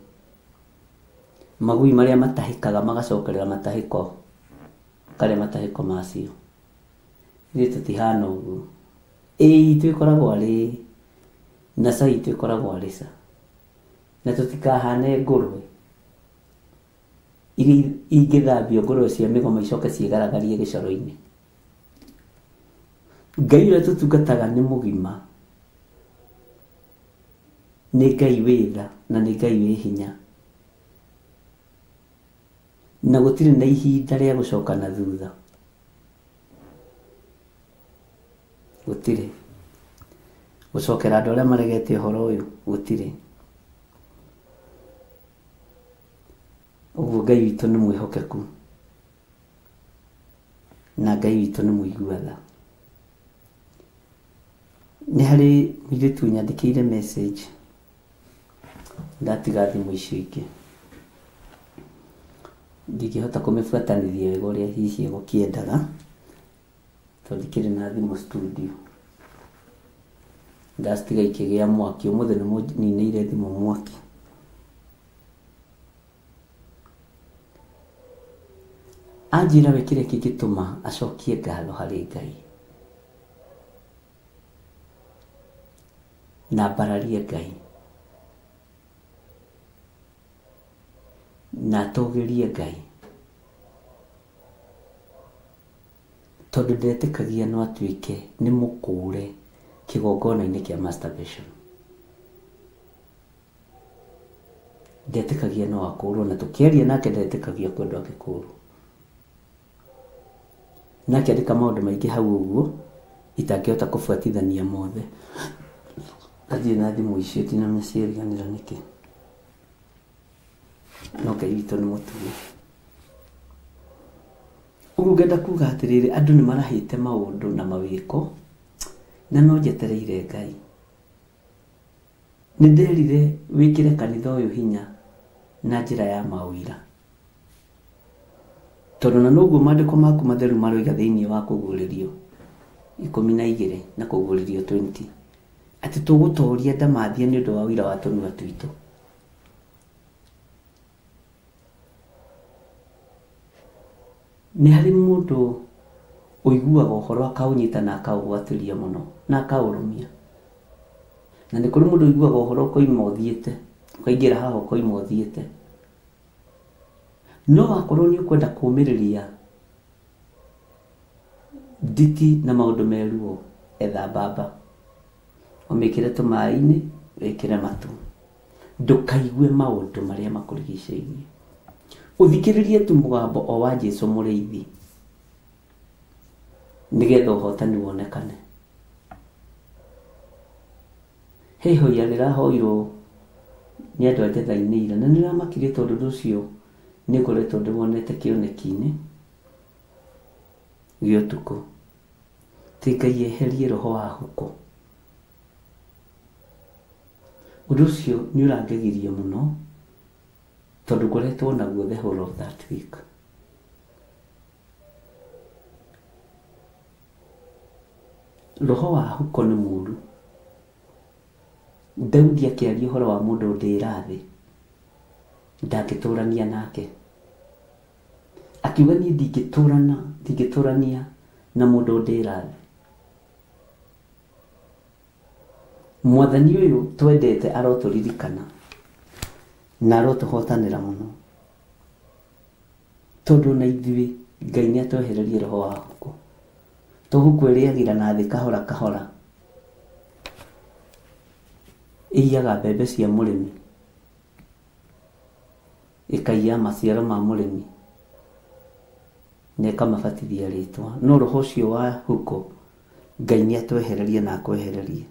marĩa matahĩkaga magacokerera matahĩko karĩa matahĩko macio. Ithuĩ tũtihana ũguo. Itũ ĩkoragwo arĩ na ca, itũ ĩkoragwo arĩ ca, na tũtikahane ngũrwe iria ingĩthambio, ngũrwe cia mĩgoma icoke ciĩgaragarie gĩcoro-inĩ. Ngai ũrĩa tũtungataga nĩ mũgima, nĩ Ngai wĩ tha na nĩ Ngai wĩ hinya, na gũtirĩ na ihinda rĩa gũcoka na thutha. Gũtirĩ gũcokera andũ arĩa maregete ũhoro ũyũ, gũtirĩ. Ũguo Ngai witũ nĩ mwĩhokeku na Ngai witũ nĩ mũigua tha. Nĩ harĩ mũirĩtu nyandĩkĩire message, ndatiga thimũ icio ingĩ, ndingĩhota kũmĩbuatanĩria wega ũrĩa hihi gũkĩendaga tondũ ndikĩrĩ na thimũ studio. Ndacitiga ikĩgĩa mwaki, ũmũthĩ nĩ mũninĩire thimũ mwaki. Anjĩra we kĩrĩa kĩngĩtũma acokie ngatho harĩ Ngai na mbararie Ngai na atũgĩrie Ngai, tondũ ndetĩkagia no atuĩke nĩ mũkũre kĩgongona-inĩ kĩa masturbation. Ndetĩkagia no akũrwo, na tũkĩaria nake ndetĩkagia kwendwo agĩkũrwo. Nake andĩka maũndũ maingĩ hau ũguo itangĩhota kũbuatithania mothe. Athiĩ na thimũ icio tinamĩciarianĩra nĩkĩ? No Ngai witũ nĩ mũtugi. Ũguo ngenda kuga atĩrĩrĩ, andũ nĩ marahĩte maũndũ na mawĩko na no njetereire Ngai. Nĩ nderire wĩkĩre kanitha ũyũ hinya na njĩra ya mawĩra, tondũ na noguo maandĩko maku matheru maroiga thĩinĩ wa kũguũrĩrio 12 na kũguũrĩrio 20 atĩ tũgũtoria ndamathia nĩ ũndũ wa wĩra wa tũnua twitũ. Nĩ harĩ mũndũ ũiguaga ũhoro akaũnyita na akaũgwatĩria mũno na akaũrũmia, na nĩ kũrĩ mũndũ ũiguaga ũhoro ũkoima ũthiĩte, ũkaingĩra haha ũkoima ũthiĩte. No wakorwo nĩ ũkwenda kũũmĩrĩria nditi na maũndũ meruo, etha mbamba ũmĩkĩre tũmaĩ-inĩ, wĩkĩre matu, ndũkaigue maũndũ marĩa makũrigicĩirie, ũthikĩrĩrie tu mũgambo o wa Jesũ mũrĩithi, nĩgetha ũhotani wonekane. He ihoya rĩrahoirwo nĩ andũ a Njetha-inĩ ira, na nĩramakirie tondũ ũndũ ũcio nĩ ngoretwo ndĩwonete kĩoneki-inĩ gĩa ũtukũ. Ti Ngai eherie roho wa huko. Ũndũ ũcio nĩ ũrangegirie mũno tondũ ngoretwo naguo the whole of that week. Roho wa huko nĩ mũũru. Daudi akĩaria ũhoro wa mũndũ ndĩra thĩ, ndangĩtũrania nake, akiuga niĩ ndingĩtũrania na mũndũ ndĩra thĩ. Mwathani ũyũ twendete arotũririkana na arotũhotanĩra mũno, tondũ na ithuĩ Ngai nĩ atwehererie roho wa huko. Tũhuko ĩrĩagĩra na thĩ kahora kahora, ĩiyaga mbembe cia mũrĩmi, ĩkaiya maciaro ma mũrĩmi na ĩkamabatithia rĩtwa. No roho ũcio wa huko Ngai nĩ atwehererie na akwehererie.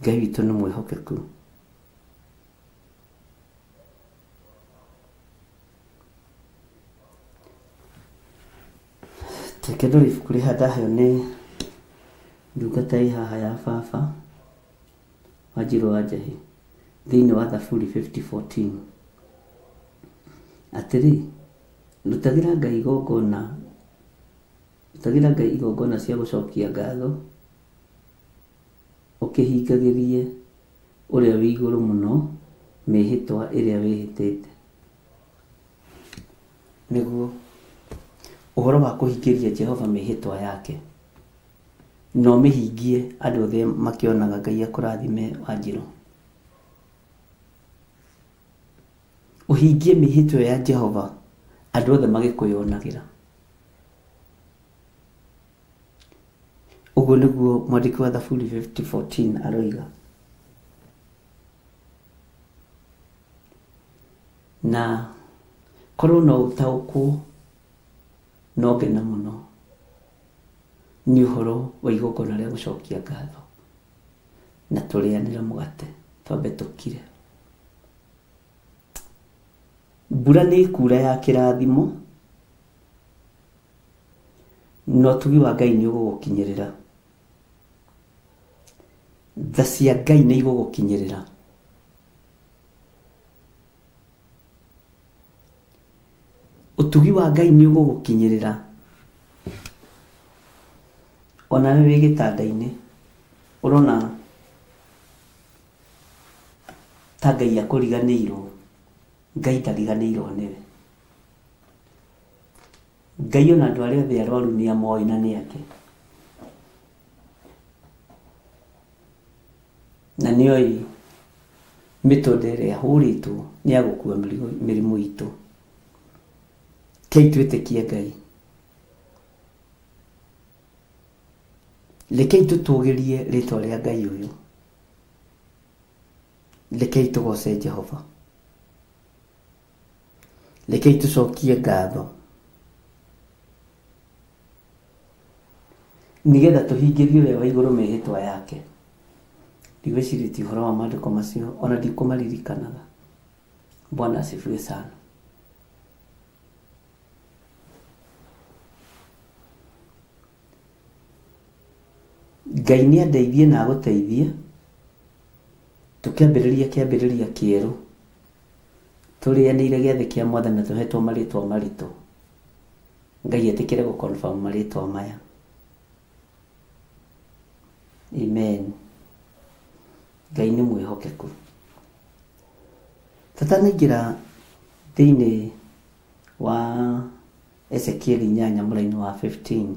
Ngai witũ nĩ mwĩhokeku. Reke ndore ibuku rĩrĩa ndaheo nĩ ndungata ĩ haha ya baba Wanjirũ wa Njahĩ thĩinĩ wa Thaburi 50:14 atĩrĩ, rutagĩra Ngai igongona rutagira Ngai igongona cia gucokia ngatho ukihingagirie uria wi iguru muno mihitwa iria wihitite niguo uhoro wa kuhingiria Jehova mihitwa yake no mihingie andu othe makionaga Ngai akurathime Wanjiru. Uhingie mihitwa ya Jehova andu othe magikuyonagira. Uguo niguo mwandiki wa Thaburi 50:14 aroiga. Na korwo no utaukwo no ngena muno ni uhoro wa igongona ria gucokia ngatho na turianira mugate twambe tukire. Mbura ni kura ya kirathimo no tugi wa Ngai ni ugugukinyirira. Tha cia Ngai ni igugukinyirira. Utugi wa Ngai ni ugugukinyirira. Ona wewe gitanda-ini urona ta Ngai akuriganirwo. Ngai ndariganirwo niwe. Ngai ona andu aria othe arwaru ni amoi na ni ake. Na nioi mitondere ahuritwo ni agukua mirimu itu. Kei twitikie Ngai. Lekei tutugirie ritwa ria Ngai uyu. Lekei tugoce Jehova. Lekei tucokie ngatho. Nigetha tuhingirie we wa iguru mihitwa yake. Ndigwicirĩtie ũhoro wa maandĩko macio ona ndikũmaririkanaga. Bwana asifiwe sana. Ngai nĩ andeithie na agũteithie tukĩambĩrĩria kĩambĩrĩria kĩerũ tũrĩanĩire gĩathĩ kĩa Mwathani na tũhetwo marĩtwa maritũ. Ngai etĩkĩre gũconfirm marĩtwa maya. Amen. Ngai nĩ mwĩhokeku. Tũtanaingĩra thĩinĩ wa Ezekieli 8 mũraini wa 15.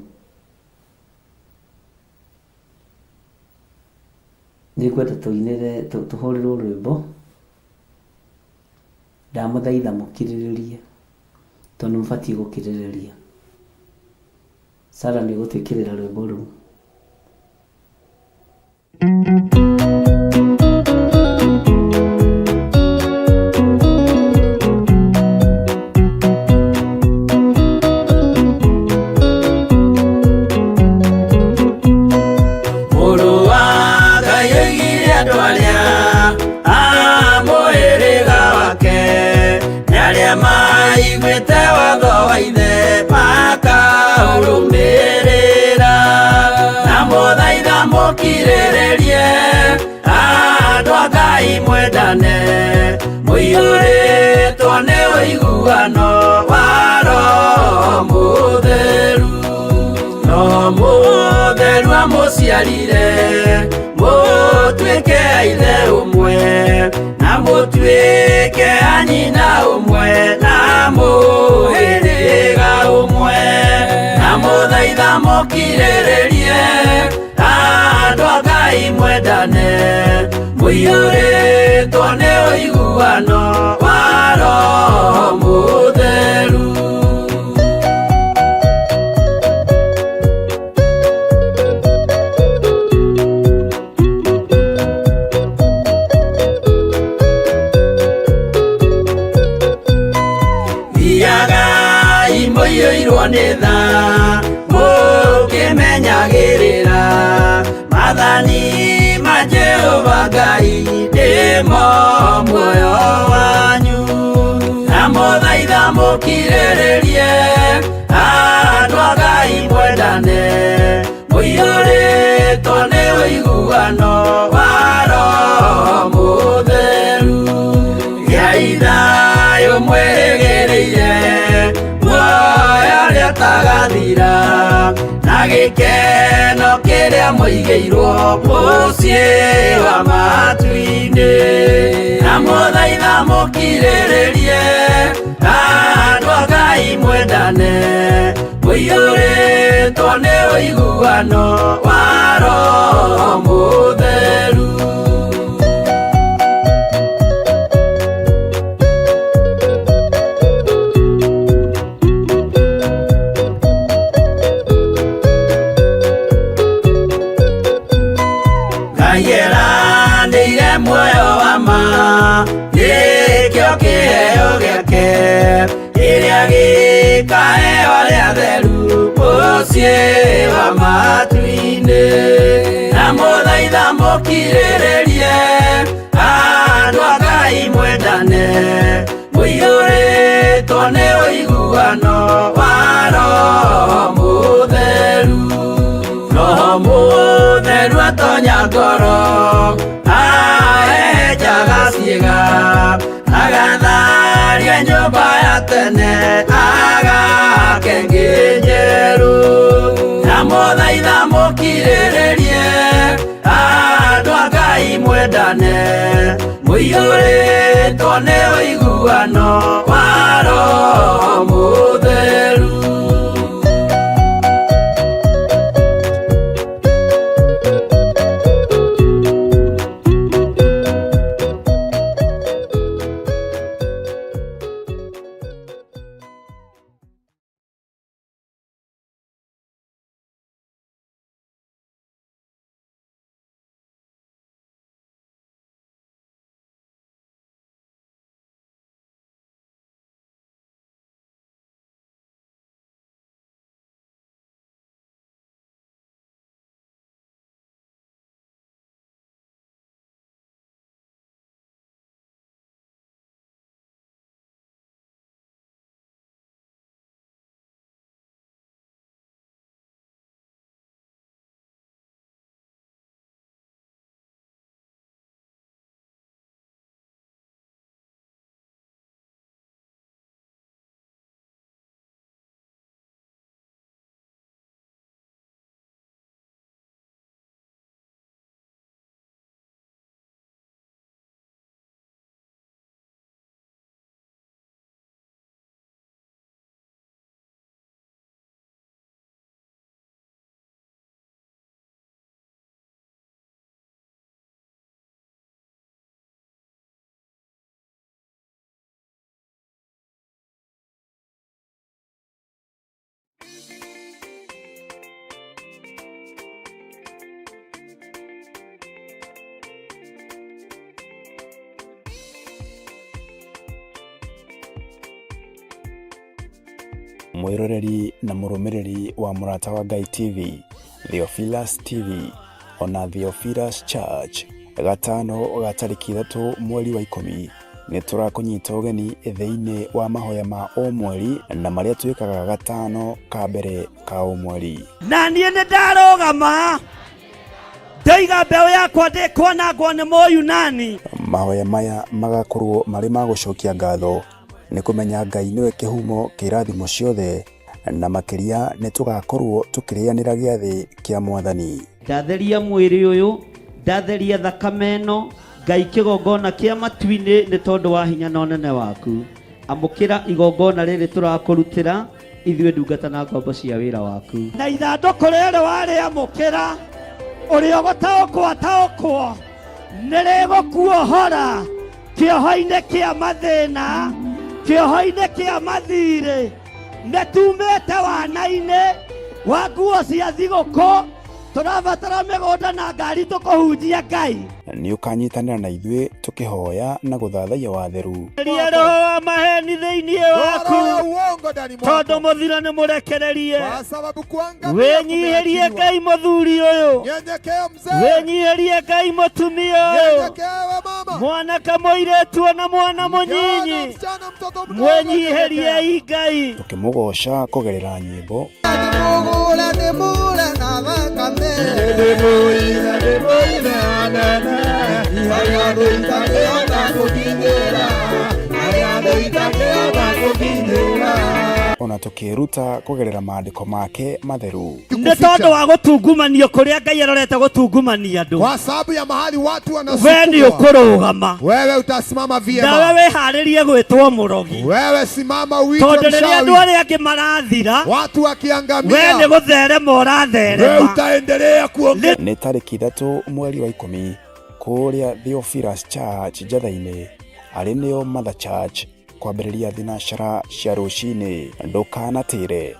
Nĩngwenda tũinĩre tũhũrĩrwo rwĩmbo. Ndamũthaitha mũkirĩrĩrie tondũ mũbatiĩ gũkirĩrĩria. Sara nĩ gũtwĩkĩrĩra rwĩmbo rũu. Mũiyũrĩtwo nĩ ũiguano wa Roho Mũtheru. Roho Mũtheru amũciarire mũtuĩke a ithe ũmwe na mũtuĩke a nyina ũmwe na mũhĩrĩga ũmwe. Na mũthaitha mũkirĩrĩrie andũ a Ngai mwendane. Mũiyũrĩtwo nĩ ũiguano wa Roho Mũtheru. Thiagai mũiyũirwo nĩ tha mũkĩmenyagĩrĩra maathani ma Jehova Ngai ndĩmo muoyo wanyu. Na mũthaitha mũkirĩrĩrie andũ a Ngai mwendane. Mũiyũrĩtwo nĩ ũiguano wa Roho Mũtheru. Gĩai thayũ mwĩrĩgĩrĩire muoyo ũrĩa ũtagathira. ũrĩa mũigĩirwo mũciĩ wa matu-inĩ, na mũthaitha mũkirĩrĩrie andũ a Ngai mwendane, mũiyũrĩtwo nĩ ũiguano wa Roho Mũtheru. Ngai muoyo wa ma nĩkĩo kĩheo gĩake kĩrĩa gĩkaheo arĩa atheru mũciĩ wa matu-inĩ, na mũthaitha mũkirĩrĩrie andũ a Ngai mwendane, mũiyũrĩtwo nĩ ũiguano wa Roho Mũtheru. Roho Mũtheru atonya ngoro ahejaga ciĩga, agatharia nyũmba ya tene agake ngĩ njerũ, na mũthaitha mũkirĩrĩrie andũ a Ngai mwendane, mũiyũrĩtwo nĩ ũiguano wa Roho Mũtheru. mwiroreri na mũrũmĩrĩri wa Mũrata wa Ngai TV, Theophilus TV, ona Theophilus Church, gatano ga tarĩki 3 mweri wa 10 nĩ tũrakũnyita ũgeni thĩinĩ wa mahoya ma o mweri na marĩa twĩkaga gatano ka mbere ka o mweri. Na niĩ nĩ ndarũgama ndoiga mbeũ yakwa ndĩkwanangwo nĩ Mũyunani. Mahoya maya magakorwo marĩ ma gũcokia ngatho nĩ kũmenya Ngai nĩwe kĩhumo kĩa irathimo ciothe, na makĩria nĩ tũgakorwo tũkĩrĩanĩra gĩathĩ kĩa Mwathani. Ndatheria mwĩrĩ ũyũ, ndatheria thakame ĩno, Ngai kĩgongona kĩa matu-inĩ nĩ tondũ wa hinya na ũnene waku. Amũkĩra igongona rĩrĩ tũrakũrutĩra ithuĩ ndungata na ngombo cia wĩra waku. Na ithandũkũ rĩrĩ warĩamũkĩra ũrĩa gũtaũkwo nĩrĩgũkuohora kĩoho-inĩ kĩa mathĩna, kĩoho-inĩ kĩa mathirĩ, nĩtumĩte wana-inĩ wa nguo cia thigũkũ, tũrabatara mĩgũnda na ngari tũkũhunjia Ngai. Nĩ ũkanyitanĩra na ithuĩ tũkĩhoya na gũthathaiya watheru. Ria roho wa maheni thĩinĩ waku, tondũ mũthiro nĩ mũrekererie. Wĩnyihĩrie Ngai mũthuri ũyũ, wĩnyihĩrie Ngai mũtumia ũyũ, mwanake mũirĩtu na mwana mũnyinyi, mwĩnyihĩrie Ngai. Tũkĩmũgoca kũgerera nyĩmbo ona tukiruta kugerera maandiko make matheru. Nĩ tondũ wa gũtungumanio kũrĩa Ngai arorete gũtungumania andũ. Kwa sababu ya mahali watu We nĩ wanasukumwa, ũkũrũgama. wewe utasimama vyema. Nawe wĩharĩrie gwĩtwo mũrogi. Wewe simama uitwe Tondũ rĩrĩa andũ mchawi. arĩa angĩ marathira, Watu we wakiangamia, nĩ gũtherema wewe ũratherema. utaendelea kuongea. Nĩ tarĩki 3 mweri wa 10 kũrĩa Theophilus Church Njatha-inĩ arĩ nĩo Mother Church kwambĩrĩria thinacara cia rũcinĩ. Ndũkanatĩre.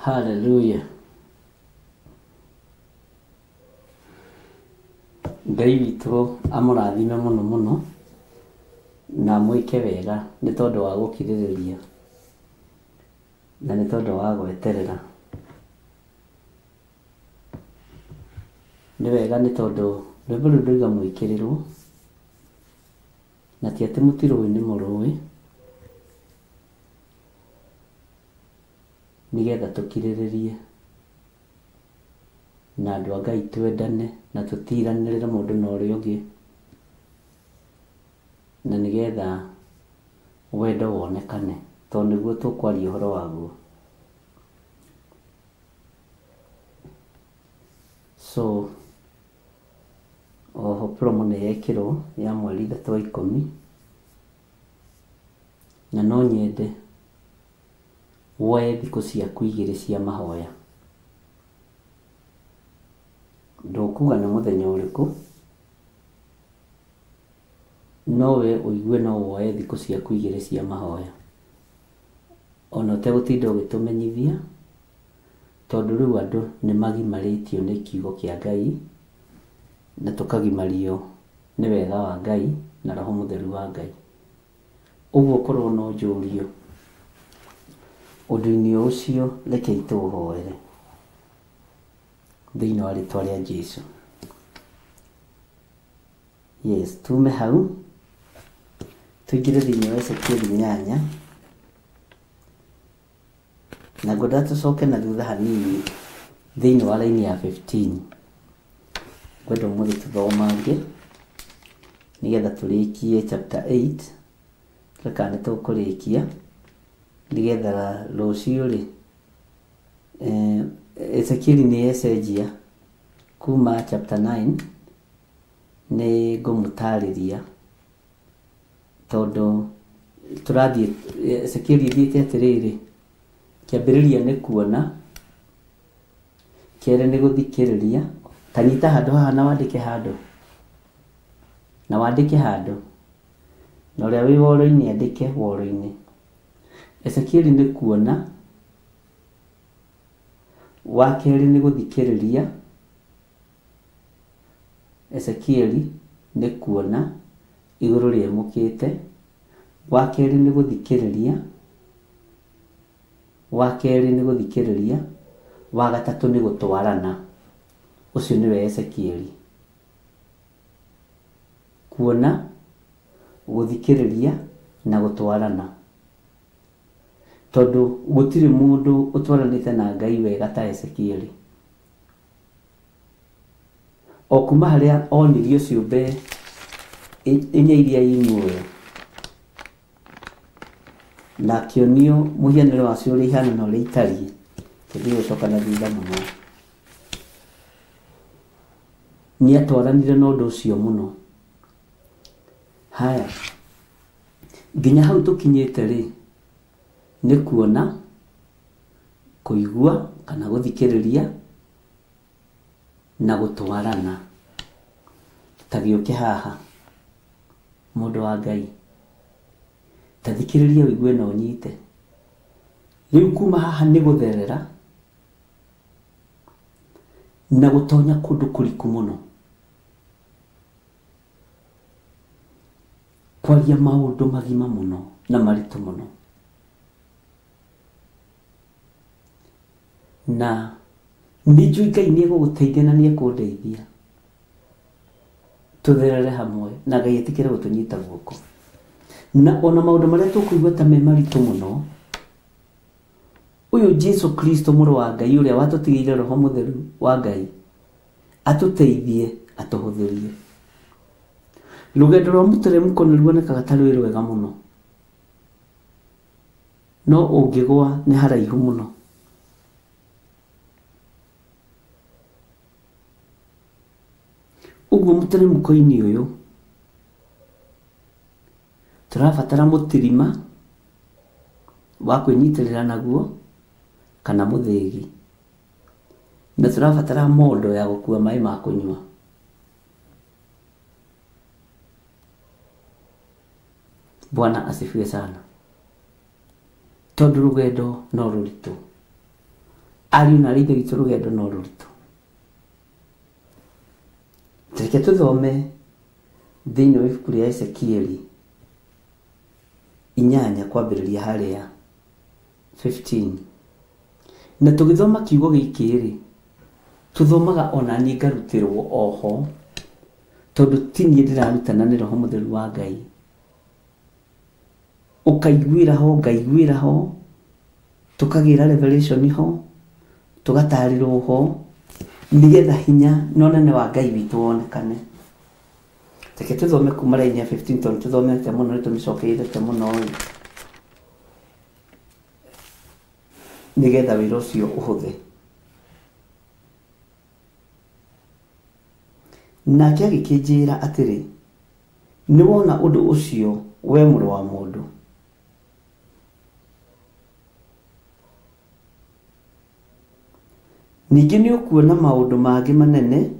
Hallelujah. Ngai witũ amũrathime mũno mũno na mwĩke wega nĩ tondũ wa gũkirĩrĩria na nĩ tondũ wa gweterera. Nĩ wega nĩ tondũ rwĩmbo rũu ndauga mwĩkĩrĩrwo na ti atĩ mũtirũĩ nĩ mũrũĩ, nigetha tukirĩrĩrie na andũ a Ngai twendane na tũtiranĩrĩre mũndũ na ũrĩa ũngĩ, na nigetha wendo wonekane, tondũ nĩguo tũkwaria ũhoro waguo. So oho promo nĩ yekĩrwo ya mweri 3 wa 10 na no nyende woe thikũ ciaku 2 cia mahoya. Ndũkuga nĩ mũthenya ũrĩkũ, no we ũigue no woe thikũ ciaku 2 cia mahoya, ona ũtegũtinda ũgĩtũmenyithia, tondũ rĩu andũ nĩ magimarĩtio nĩ kiugo kĩa Ngai na tũkagimario nĩ wega wa Ngai na Roho Mũtheru wa Ngai. Ũguo korwo no njũrio ũndũ-inĩ ũcio, rekei tũũhoere thĩinĩ wa rĩtwa rĩa Jesũ. Yes, tume hau tuingĩre thĩinĩ wa Ezekieli 8 na ngwenda tũcoke na thutha hanini thĩinĩ wa raini ya 15. Ngwenda ũmũthĩ tũthomange nigetha tũrĩkie chapter 8, reka nĩ tũkũrĩkia nigetha rũciũ rĩ Ezekieli nĩ ecenjia kuma chapter 9 nĩ ngũmũtarĩria, tondũ tũrathiĩ Ezekieli thiĩte atĩrĩrĩ, kĩambĩrĩria nĩ kuona, kerĩ nĩ gũthikĩrĩria. Ta nyita handũ haha na wandĩke handũ, na wandĩke handũ, na ũrĩa wĩ woro-inĩ andĩke woro-inĩ. Ezekieli nĩ kuona, wa kerĩ nĩ gũthikĩrĩria. Ezekieli nĩ kuona igũrũ rĩemũkĩte, wa kerĩ nĩ gũthikĩrĩria, wa kerĩ nĩ gũthikĩrĩria, wa gatatũ nĩ gũtwarana. Ũcio nĩwe Ezekieli. Kuona, gũthikĩrĩria na gũtwarana, tondũ gũtirĩ mũndũ ũtwaranĩte na Ngai wega ta Ezekieli. O kuma harĩa onirio ciũmbe inya iria i muoyo na akĩonio mũhianĩre wacio ũrĩa ihana na ũrĩa itariĩ, tondũ gũcoka na thutha mũno, nĩ atwaranire na ũndũ ũcio mũno. Haya, nginya hau tũkinyĩte rĩ, nĩ kuona, kũigua kana gũthikĩrĩria na gũtwarana. Ta gĩũke haha, mũndũ wa Ngai, ta thikĩrĩria wĩigue na ũnyite. Rĩu kuma haha nĩ gũtherera na gũtonya kũndũ kũriku mũno, kwaria maũndũ magima mũno na maritũ mũno. na nĩnjũĩ Ngai nĩegũgũteithia na nĩekũndeithia tũtherere hamwe na Ngai etĩkĩre gũtũnyita guoko, na ona maũndũ marĩa tũkũigua ta me maritũ mũno, ũyũ Jesu Kristo mũrũ wa Ngai ũrĩa watũtigĩire Roho Mũtheru wa Ngai atũteithie atũhũthĩrie. Rũgendo rwa mũteremko nĩ ruonekaga ta rwĩ rwega mũno, no ũngĩgwa nĩ haraihu mũno. Ũguo mũteremko-inĩ ũyũ tũrabatara mũtirima wa kwĩnyitĩrĩra naguo kana mũthĩgi, na tũrabatara mondo ya gũkua maĩ ma kũnyua. Bwana asifiwe sana. Tondũ rũgendo no rũritũ, ariũ na aithe witũ, rũgendo no rũritũ. Reke tũthome thĩinĩ wa ibuku rĩa Ezekieli 8 kwambĩrĩria harĩa 15, na tũgĩthoma kiugo gĩkĩ tũthomaga ona niĩ ngarutĩrwo oho, tondũ ti niĩ ndĩrarutana nĩ Roho Mũtheru wa Ngai. Ũkaiguĩra ho, ngaiguĩra ho, tũkagĩra revelation ho, tũgatarĩrwo ho, nĩgetha hinya na ũnene wa Ngai witũ wonekane. Reke tũthome kuma raini ya 15 tondũ tũthomete mũno, nĩtũmĩcokeirete mũno nĩgetha wĩra ũcio ũhũthe. Nake agĩkĩnjĩra atĩrĩ, nĩwona ũndũ ũcio we mũrũ wa mũndũ? Ningĩ nĩ ũkuona maũndũ mangĩ manene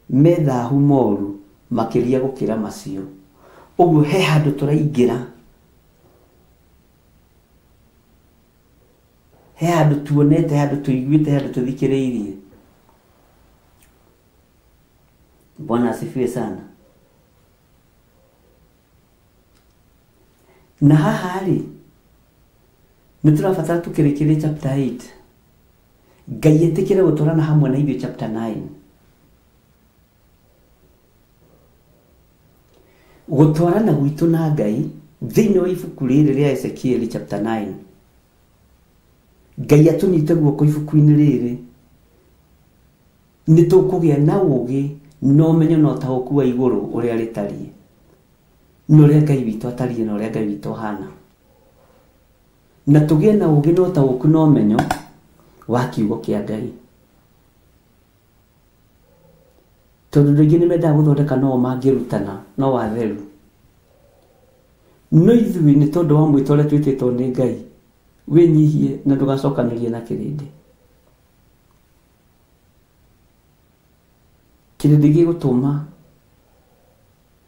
me thaahu moru makĩria gũkĩra macio. Ũguo he handũ tũraingĩra, he handũ tuonete, handũ tũiguĩte, handũ tũthikĩrĩirie. Bwana asifiwe sana. Na haha nĩ tũrabatara tũkĩrĩkĩrie chapter 8, Ngai etĩkĩre gũtwarana hamwe na ithuĩ chapter 9. Gũtwarana gwitũ na Ngai thĩinĩ wa ibuku rĩrĩ rĩa Ezekieli chapter 9, Ngai atũnyite guoko ibuku-inĩ rĩrĩ, nĩ tũkũgĩa na ũũgĩ na ũmenyo na ũtaũku wa igũrũ ũrĩa rĩtariĩ, na ũrĩa Ngai witũ atariĩ, na ũrĩa Ngai witũ hana, na tũgĩe na ũũgĩ na ũtaũku na ũmenyo wa kiugo kĩa Ngai. Tondũ andũ aingĩ nĩ mendaga gũthondeka no mangĩrutana no watheru, no ithuĩ nĩ tondũ wa mwĩto ũrĩa twĩtĩtwo nĩ Ngai, wĩnyihie na ndũgacokanĩrie na kĩrĩndĩ. Kĩrĩndĩ gĩgũtũma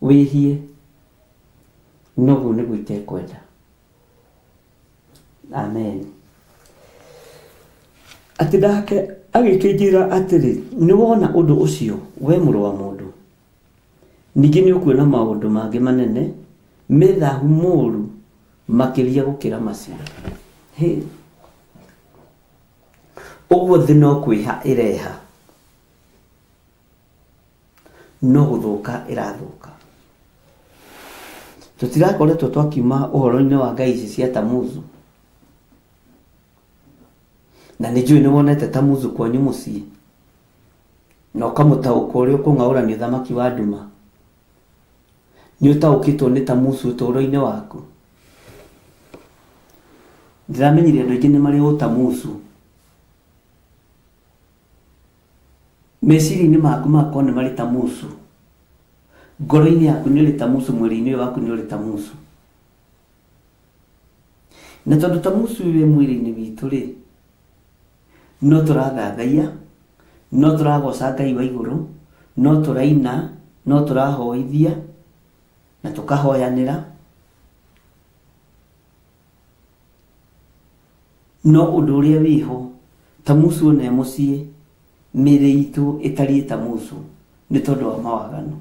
wĩhie, noguo nĩguo itekwenda. Amen. Atĩ nake agĩkĩnjĩra atĩrĩ, nĩwona ũndũ ũcio we mũrũ wa mũndũ? Ningĩ nĩ ũkuona maũndũ mangĩ manene me thaahu moru makĩria gũkĩra macio. Ũguo thĩ no kwĩha ĩreha, no gũthũka ĩrathũka. Tũtirakoretwo twakiuma ũhoro-inĩ wa ngai ici cia Tamuzu, na nĩ njũĩ nĩ wonete Tamuzu kwanyu mũciĩ, na ũkamũtaũka ũrĩa ũkũng'aũrania ũthamaki wa nduma. Nĩ ũtaũkĩtwo nĩ Tamuzu ũtũũro-inĩ waku. Ndĩramenyire andũ aingĩ nĩ marĩ ũtamuzu meciria-inĩ maku makoo nĩ marĩ Tamuzu, ngoro-inĩ yaku nĩ ũrĩ Tamuzu, mwĩrĩ-inĩ waku nĩ ũrĩ Tamuzu. Na tondũ Tamuzu wĩ mwĩrĩ-inĩ witũ rĩ, no tũrathathaiya, no tũragoca Ngai wa igũrũ, no tũraina, no tũrahoithia na tũkahoyanĩra. No ũndũ ũrĩa wĩho, Tamuzu ona mũciĩ, mĩĩrĩ itũ ĩtariĩ Tamuzu nĩ tondũ wa mawagano.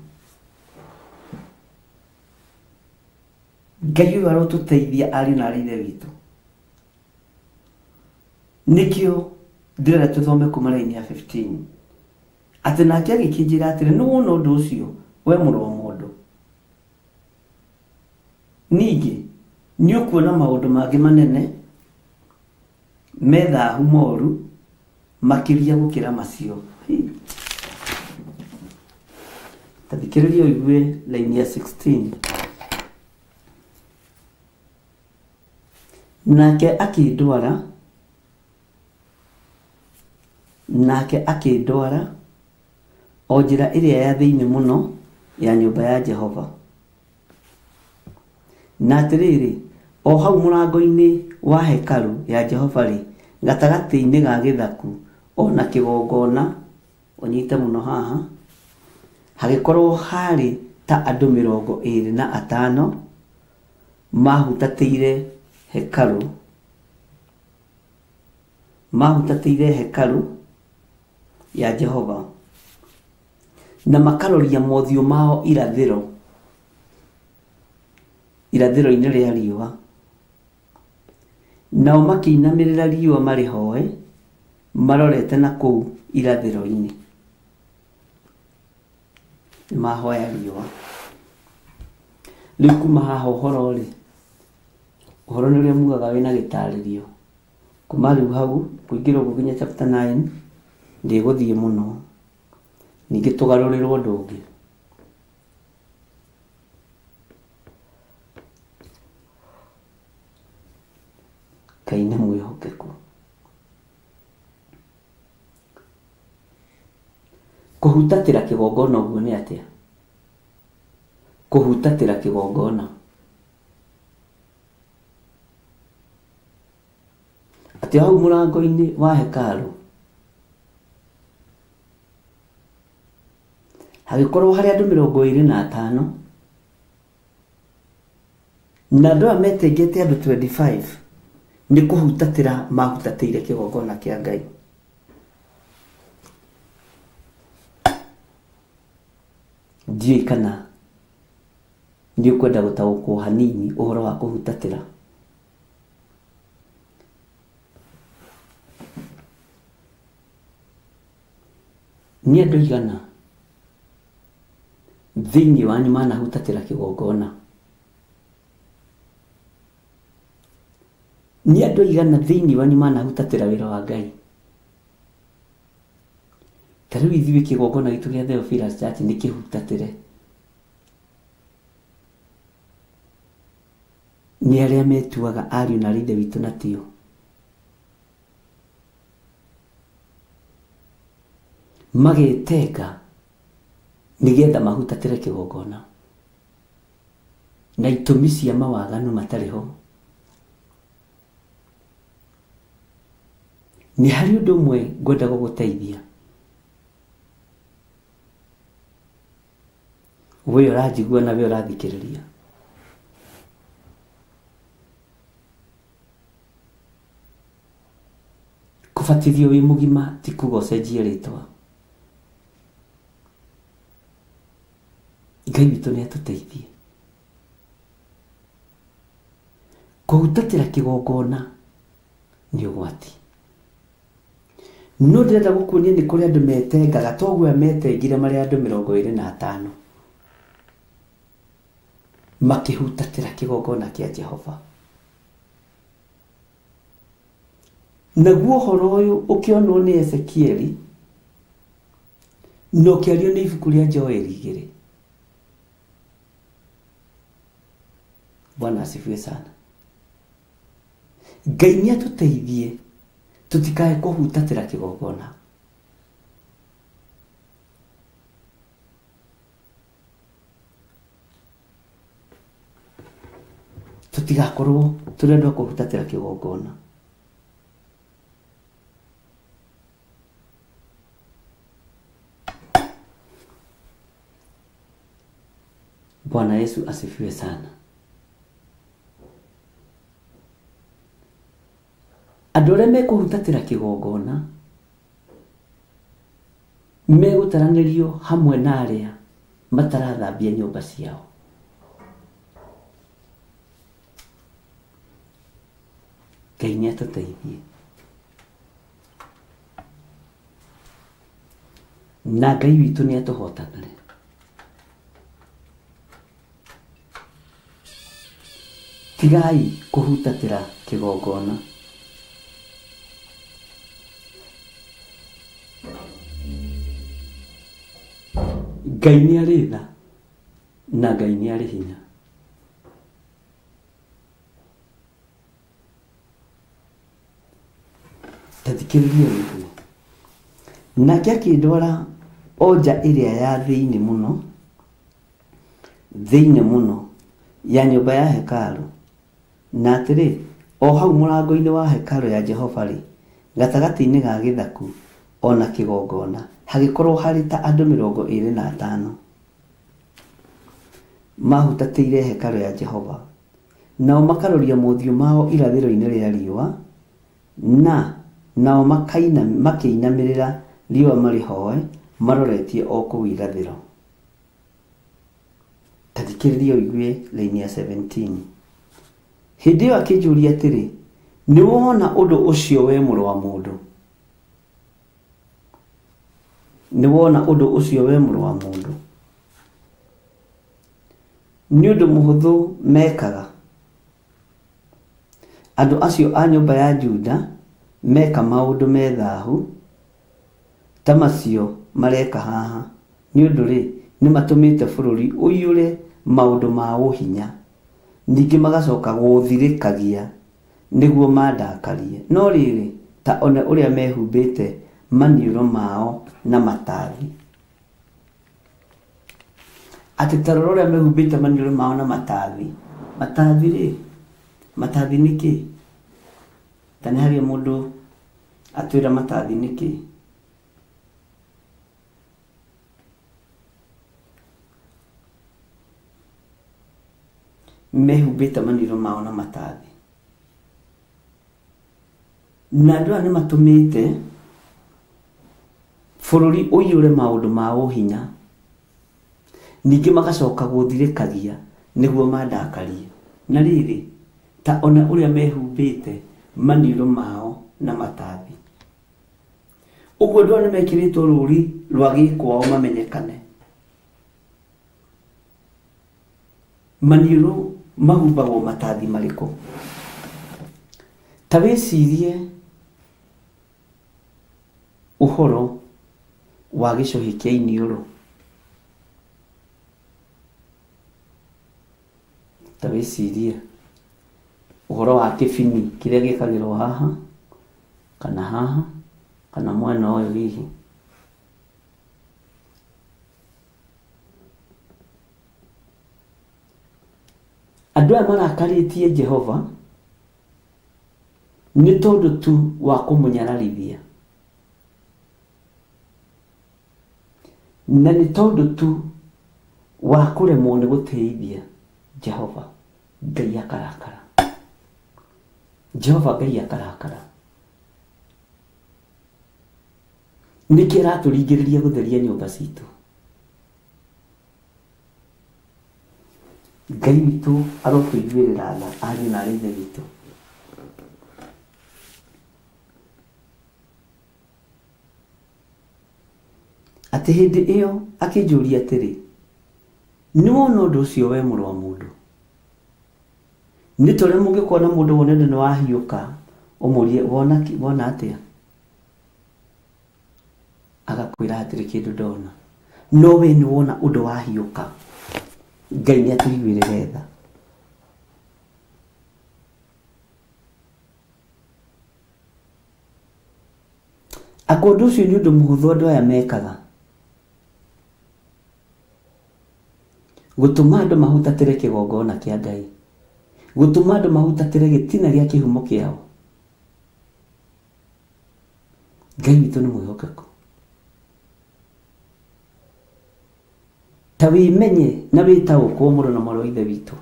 Ngai ũyũ arotũteithia ariũ na aithe witũ. Nĩkĩo ndirenda tuthome kuma raini ya 15 ati nake agikinjira atiri ni wona undu ucio we muru wa mundu ningi ni ukuona maundu mangi manene methahu moru makiria gukira macio tathikiriria uigue raini ya 16 nake akindwara o njira iria ya thiini muno ya nyumba ya Jehova na atiriri o hau murango-ini wa hekalu ya Jehova ri gatagati-ini ga githaku ona kigongona unyite muno haha hagikorwo hari ta andu 25 mahutateire hekalu ya Jehova na makaroria mothio mao irathiro-ini ria riua nao makiinamirira riua marihoe marorete na kuu irathiro-ini mahoya riua riu kuma haha uhoro nirio mugaga wina gitaririo kuma riu hau kuingira gukinya chapter 9 ndiguthie muno ningi tugarurirwo ndungi kaine mwihokeku kuhutatira kigongona uguo ni atia kuhutatira kigongona ati hau murango-ini wa hekalu hagikorwo hari andu 25 na andu ametengete andu 25 ni kuhutatira mahutateire kigongona kia Ngai ndiye kana ndio kwenda gutaukwo hanini uhoro wa kuhutatira ni andu igana thiini wanyu manahutatira kigongona ni andu igana thiini wanyu manahutatira wira wa Ngai tariu ithiwe kigongona gitu gia Theophilus Church ni kihutatire ni aria metuaga ariu na rithe witu na tio magitenga nigetha mahutatire kigongona na itumi cia mawaganu matariho ni hari undu umwe ngwenda guguteithia we urajigua na we urathikiriria kubatithio wi mugima ti kuga ucenjie ritwa Ngai witu ni atuteithie kuhutatira kigongona ni ugwati no ndirenda gukuonia ni kuri andu metengaga toguo metengire mari andu 25 makihutatira kigongona kia Jehova naguo horo uyu ukionwo ni Ezekieli no kiario ni ibuku ria Joeli 2 Bwana asifiwe sana Ngai ni atuteithie tutikae kuhutatira kigongona tutigakorwo turenda kuhutatira kigongona Bwana Yesu asifiwe sana andu aria mekuhutatira kigongona megutaranĩrio hamwe na aria matarathambia nyũmba ciao Ngai nĩ atuteithie na Ngai witũ nĩ atũhotanire. Tigai kũhutatĩra kĩgongona. Ngai nĩ arĩ tha na Ngai nĩ arĩ hinya. Tathikĩrĩria ũguo. Nake akĩndwara o nja ĩrĩa ya thĩinĩ mũno ya nyũmba ya hekarũ, na atĩrĩ, o hau mũrango-inĩ wa hekarũ ya Jehova rĩ, gatagatĩ-inĩ ga gĩthaku ona kĩgongona hagĩkorwo harĩ ta andũ 25 mahutatĩire hekarũ ya Jehova, nao makaroria mothiũ mao irathĩro-inĩ rĩa riũa, nao makĩinamĩrĩra riũa marĩhoe maroretie o kũu irathĩro. Tathikĩrĩria ũigue raini ya 17. Hĩndĩ ĩyo akĩnjũria atĩrĩ, nĩ wona ũndũ ũcio we mũrũ wa mũndũ? Nĩ wona ũndũ ũcio we mũrũ wa mũndũ? Nĩ ũndũ mũhũthũ mekaga. Andũ acio a nyũmba ya Juda meka maũndũ me thaahu ta macio mareka haha, nĩ ũndũ rĩ, nĩ matũmĩte bũrũri ũiyũre maũndũ ma ũhinya, ningĩ magacoka gũthirĩkagia nĩguo mandakarie. No rĩrĩ, ta one ũrĩa mehumbĩte maniũrũ mao na matathi. Atĩ ta rora ũrĩa mehumbĩte maniũrũ mao na matathi. Matathi rĩ, matathi nĩ kĩ? Ta nĩ harĩ mũndũ atwĩra matathi nĩ kĩ? Mehumbĩte maniũrũ mao na matathi. Na andũ aya nĩ matũmĩte bũrũri ũiyũre maũndũ ma ũhinya, ningĩ magacoka gũthirĩkagia nĩguo mandakarie. Na rĩrĩ, ta ona ũrĩa mehumbĩte maniũrũ mao na matathi. Ũguo andũ aya nĩ mekĩrĩtwo rũũri rwa gĩkwao mamenyekane. Maniũrũ mahumbagwo matathi marĩkũ? Ta wĩcirie ũhoro wa gĩcohi kĩa iniũrũ. Ta wĩcirie ũhoro wa kĩbini kĩrĩa gĩkagĩrwo haha kana mwena ũyũ hihi. Andũ aya marakarĩtie Jehova nĩ tondũ tu wa kũmũnyararithia, na nĩ tondũ tu wa kũremwo nĩ gũtĩithia Jehova. Ngai akarakara. Jehova Ngai akarakara. Nĩkĩ aratũringĩrĩria gũtheria nyũmba citũ? Ngai witũ arotũiguĩrĩra tha, ariũ na ithe witũ. Atĩ hĩndĩ ĩyo akĩnjũria atĩrĩ, nĩ wona ũndũ ũcio we mũrũ wa mũndũ? Nĩ tũrĩa mũngĩkona mũndũ wonene nĩ wahiũka ũmũrie wona atĩa? Agakwĩra hatirĩ kĩndũ ndona. No we nĩ wona ũndũ wahiũka. Ngai nĩ atũiguĩrĩre tha. Ũndũ ũcio nĩ ũndũ mũhũthũ andũ aya mekaga. Gũtũma andũ mahutatĩre kĩgongona kĩa Ngai. Gũtũma andũ mahutatĩre gĩtina gĩa kĩhumo kĩao. Ngai witũ nĩ mwĩhokeku. Ta wĩmenye na wĩtaũkwo mũrũ na mwarĩ wa ithe witũ.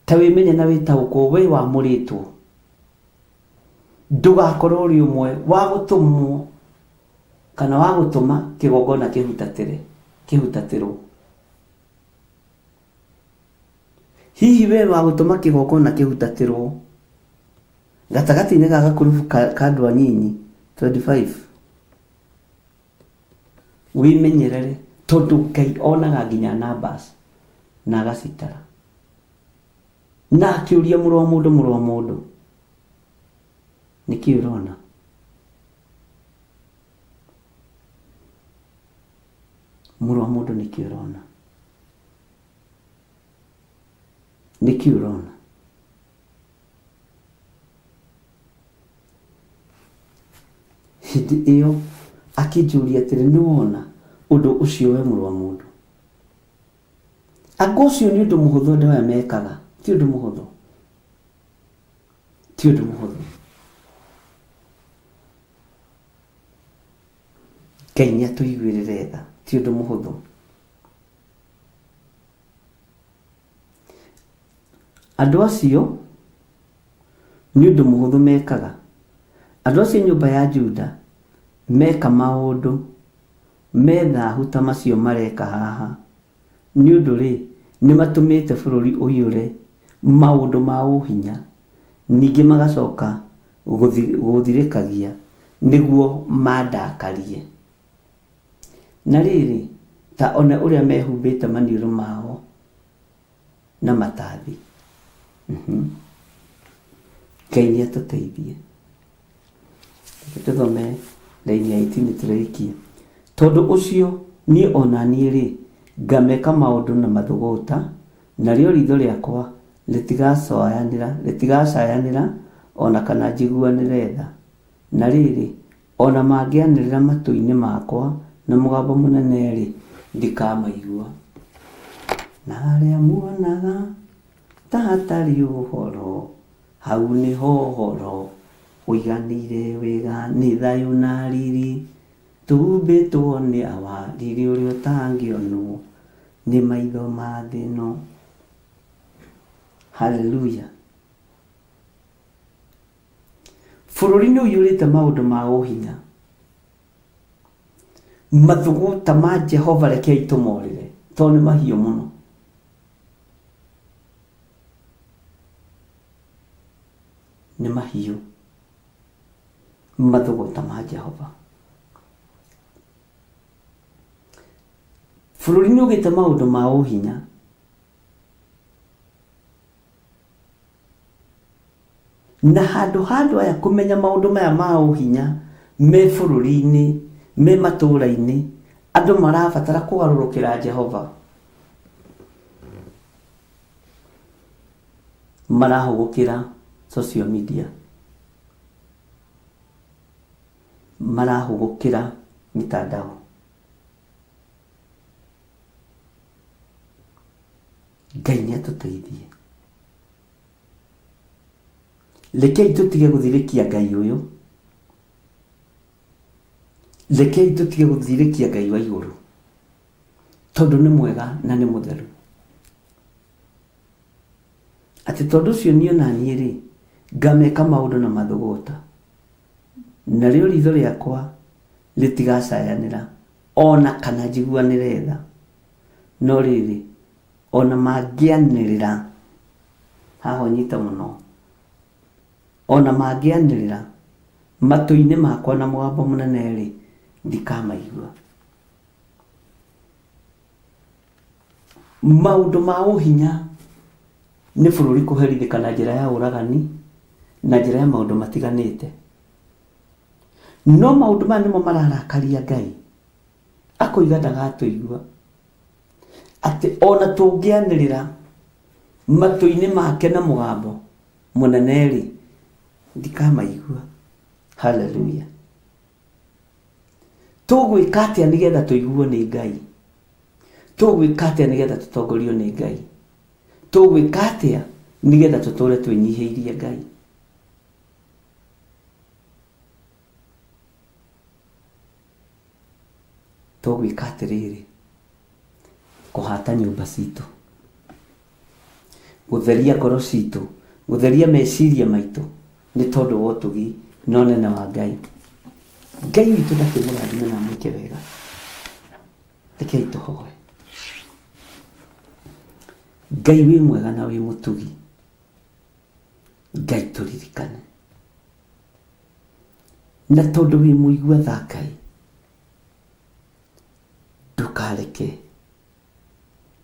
Ta wĩmenye na wĩtaũkwo we wamũrĩtwo. Ndũgakorwo ũrĩ ũmwe wa gũtũmwo kana wa gũtũma kĩgongona kĩhutatĩrwo. Hihi we wa gũtũma kĩgongona kĩhutatĩrwo gatagatĩ-inĩ ga gakurubu ka andũ anini 25. wimenyerere tondu Ngai onaga nginya numbers na agacitara na akiuria mũrũ wa mũndũ nĩkĩ ũrona mũrũ wa mũndũ nĩkĩ ũrona hindi ĩyo akĩnjũria atĩrĩ nĩwona ũndũ ũcio we mũrũ wa mũndũ anga ũcio nĩ ũndũ mũhũthũ andũ aya mekaga ti ũndũ mũhũthũ Ngai nĩatũiguĩrĩre tha ti ũndũ mũhũthũ andũ acio nĩ ũndũ mũhũthũ mekaga andũ acio nyũmba ya Juda meka maũndũ methahu ta macio mareka haha nĩ ũndũ nĩ matũmĩte bũrũri ũiyũre maũndũ ma ũhinya ningĩ magacoka gũthirĩkagia nĩguo mandakarie na rĩrĩ ta ona ũrĩa mehumbĩte maniũrũ mao na matathi Ngai nĩatũteithie tũthome raini ya 18 tũrĩkie tondũ ũcio niĩ ona niĩ ngameka maũndũ na mathũgũta narĩo ritho rĩakwa rĩtigacayanĩra ona kana njiguanĩre tha na rĩrĩ ona mangĩanĩrĩra matũ-inĩ makwa na mũgambo mũnene ndikamaigua na arĩa muonaga ta hatarĩ ũhoro hau nĩho ũhoro ũiganire wega nĩ thayũ na riri tumbĩtwo nĩ awa riri ũrĩa ũtangĩonwo nĩ maitho ma thĩ ĩno haleluya bũrũri nĩ ũiyũrĩte maũndũ ma ũhinya mathũgũta ma Jehova rekei tũmorĩre tondũ nĩ mahiũ mũno nĩ mahiũ mathũgũta ma Jehova bũrũri nĩ ũgĩte maũndũ ma ũhinya na handũ aya kũmenya maũndũ maya ma ũhinya me bũrũri-inĩ me matũũra-inĩ andũ marabatara kũgarũrũkĩra Jehova marahũgũkĩra social media marahũgũkĩra mitandao Ngai nĩatũteithie rekei tũtige gũthirĩkia Ngai ũyũ rekei tũtige gũthirĩkia Ngai wa igũrũ tondũ nĩ mwega na nĩ mũtheru atĩ tondũ ũcio niĩ na niĩ ngameka maũndũ na mathũgũta narĩo ritho rĩakwa rĩtigacayanĩra ona kana njiguanĩre tha no rĩrĩ ona mangĩanĩrĩra haha ũnyite mũno ona mangĩanĩrĩra matũ-inĩ makwa na mũgambo mũnene ndikamaigua maũndũ ma ũhinya nĩ bũrũri kũherithĩka na njĩra ya ũragani na njĩra ya maũndũ matiganĩte no maũndũ maya nĩmo mararakaria Ngai akoiga ndagatũigua atĩ ona tũngĩanĩrĩra matũ-inĩ make na mũgambo mũnene ndikamaigua haleluya tũgwĩka atĩa nĩgetha tũiguo nĩ Ngai tũgwĩka atĩa nĩgetha tũtongorio nĩ Ngai tũgwĩka atĩa nĩgetha tũtũre twĩnyihĩirie Ngai tũgwĩka atĩrĩrĩ kũhata nyũmba citũ gũtheria ngoro citũ gũtheria meciria maitũ nĩ tondũ wa ũtugi na ũnene wa Ngai Ngai witũ ndakĩmũrathime na mwĩke wega rekei tũhoe Ngai wĩ mwega na wĩ mũtugi Ngai tũririkane na tondũ wĩ mũigua tha Ngai ndukareke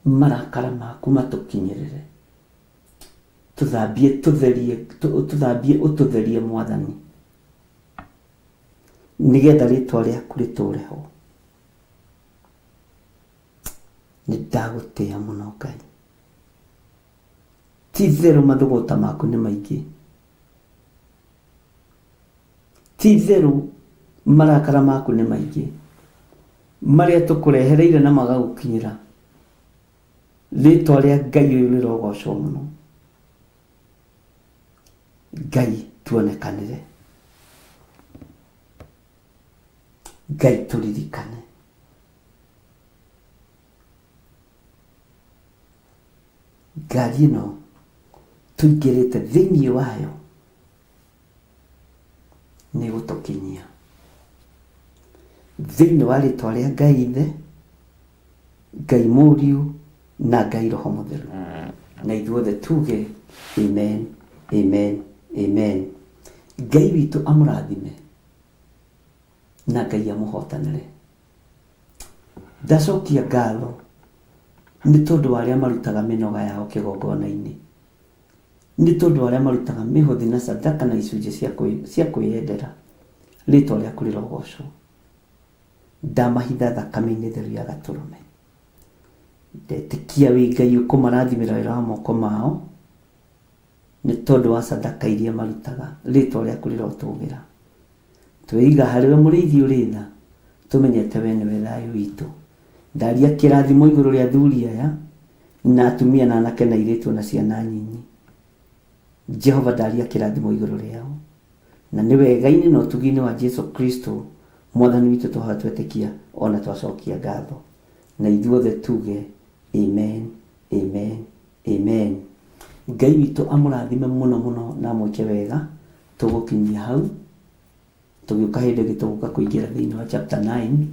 marakara maku matukinyirire. Tuthambie ututherie Mwathani, nigetha ritwa riaku riture ho. Nidagutia muno Ngai, ti-itherũ mathugũta maku nĩ maingĩ, ti-itherũ marakara maku nĩ maingĩ marĩa tũkũrehereire na magagũkinyĩra. Rĩtwa rĩa Ngai ũyũ rĩrogocwo mũno. Ngai tuonekanĩre, Ngai tũririkane. Ngari ĩno tũingĩrĩte thĩinĩ wayo nĩ gũtũkinyia thĩinĩ wa rĩtwa rĩa Ngai Ithe, Ngai Mũriũ na Ngai Roho Mũtheru. Na ithuothe tuge amen, amen, amen. Ngai witũ amũrathime na Ngai amũhotanĩre. Ndacokia ngatho nĩ tondũ wa arĩa marutaga mĩnoga yao kĩgongona-inĩ, nĩ tondũ wa arĩa marutaga mĩhothi na sadaka na icunjĩ cia kwĩyendera. Rĩtwa rĩaku rĩrogocwo. Ndamahitha thakame-inĩ theru ya Gatũrũme. Ndetĩkia wĩ Ngai ũkũmarathimĩra wĩra wa moko mao nĩ tondũ wa sadaka iria marutaga. Rĩtwa rĩaku rĩrotũgĩra. Twĩiga harĩwe mũrĩithi ũrĩ tha, tũmenyete we nĩwe thayũ witũ. Ndaria kĩrathimo igũrũ rĩa athuri aya na atumia na anake na airĩtu na ciana nyinyi. Jehova, ndaria kĩrathimo igũrũ rĩao, na nĩ wega-inĩ na ũtugi-inĩ wa Jesu Kristo Mwathani witũ tũhoya twetĩkia ona twacokia ngatho. Na ithuothe tuge amen, amen, amen. Ngai witũ amũrathime mũno mũno na amwĩke wega. Tũgũkinyia hau, tũgĩũka hĩndĩ ĩngĩ tũgũka kũingĩra thĩinĩ wa chapter 9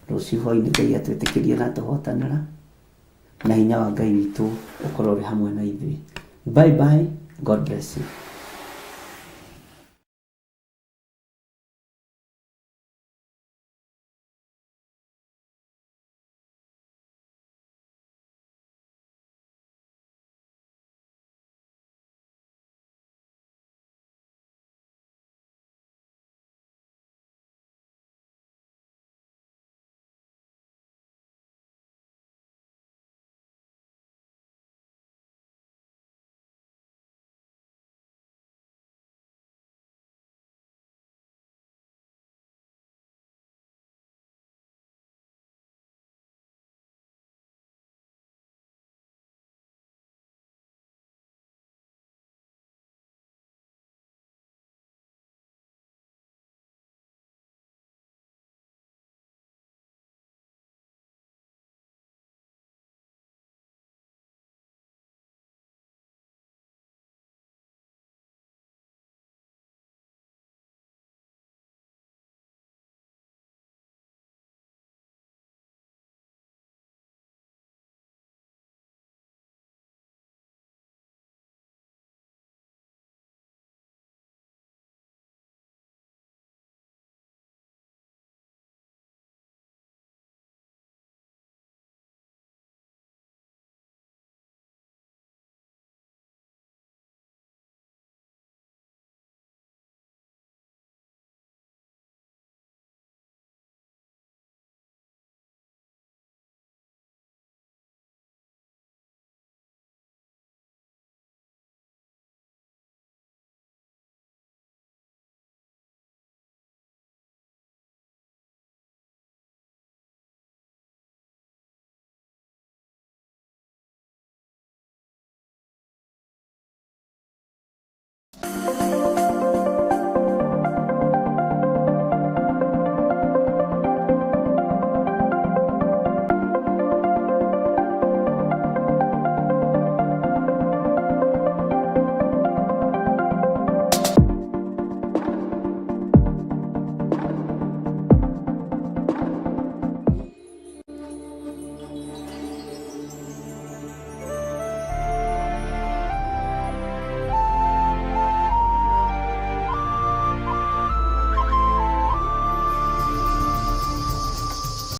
rũciũ hwaĩ-inĩ. Ngai atwĩtĩkĩrie na tũhotanĩra, na hinya wa Ngai witũ ũkorwo ũrĩ hamwe na ithuĩ. Bye bye, God bless you.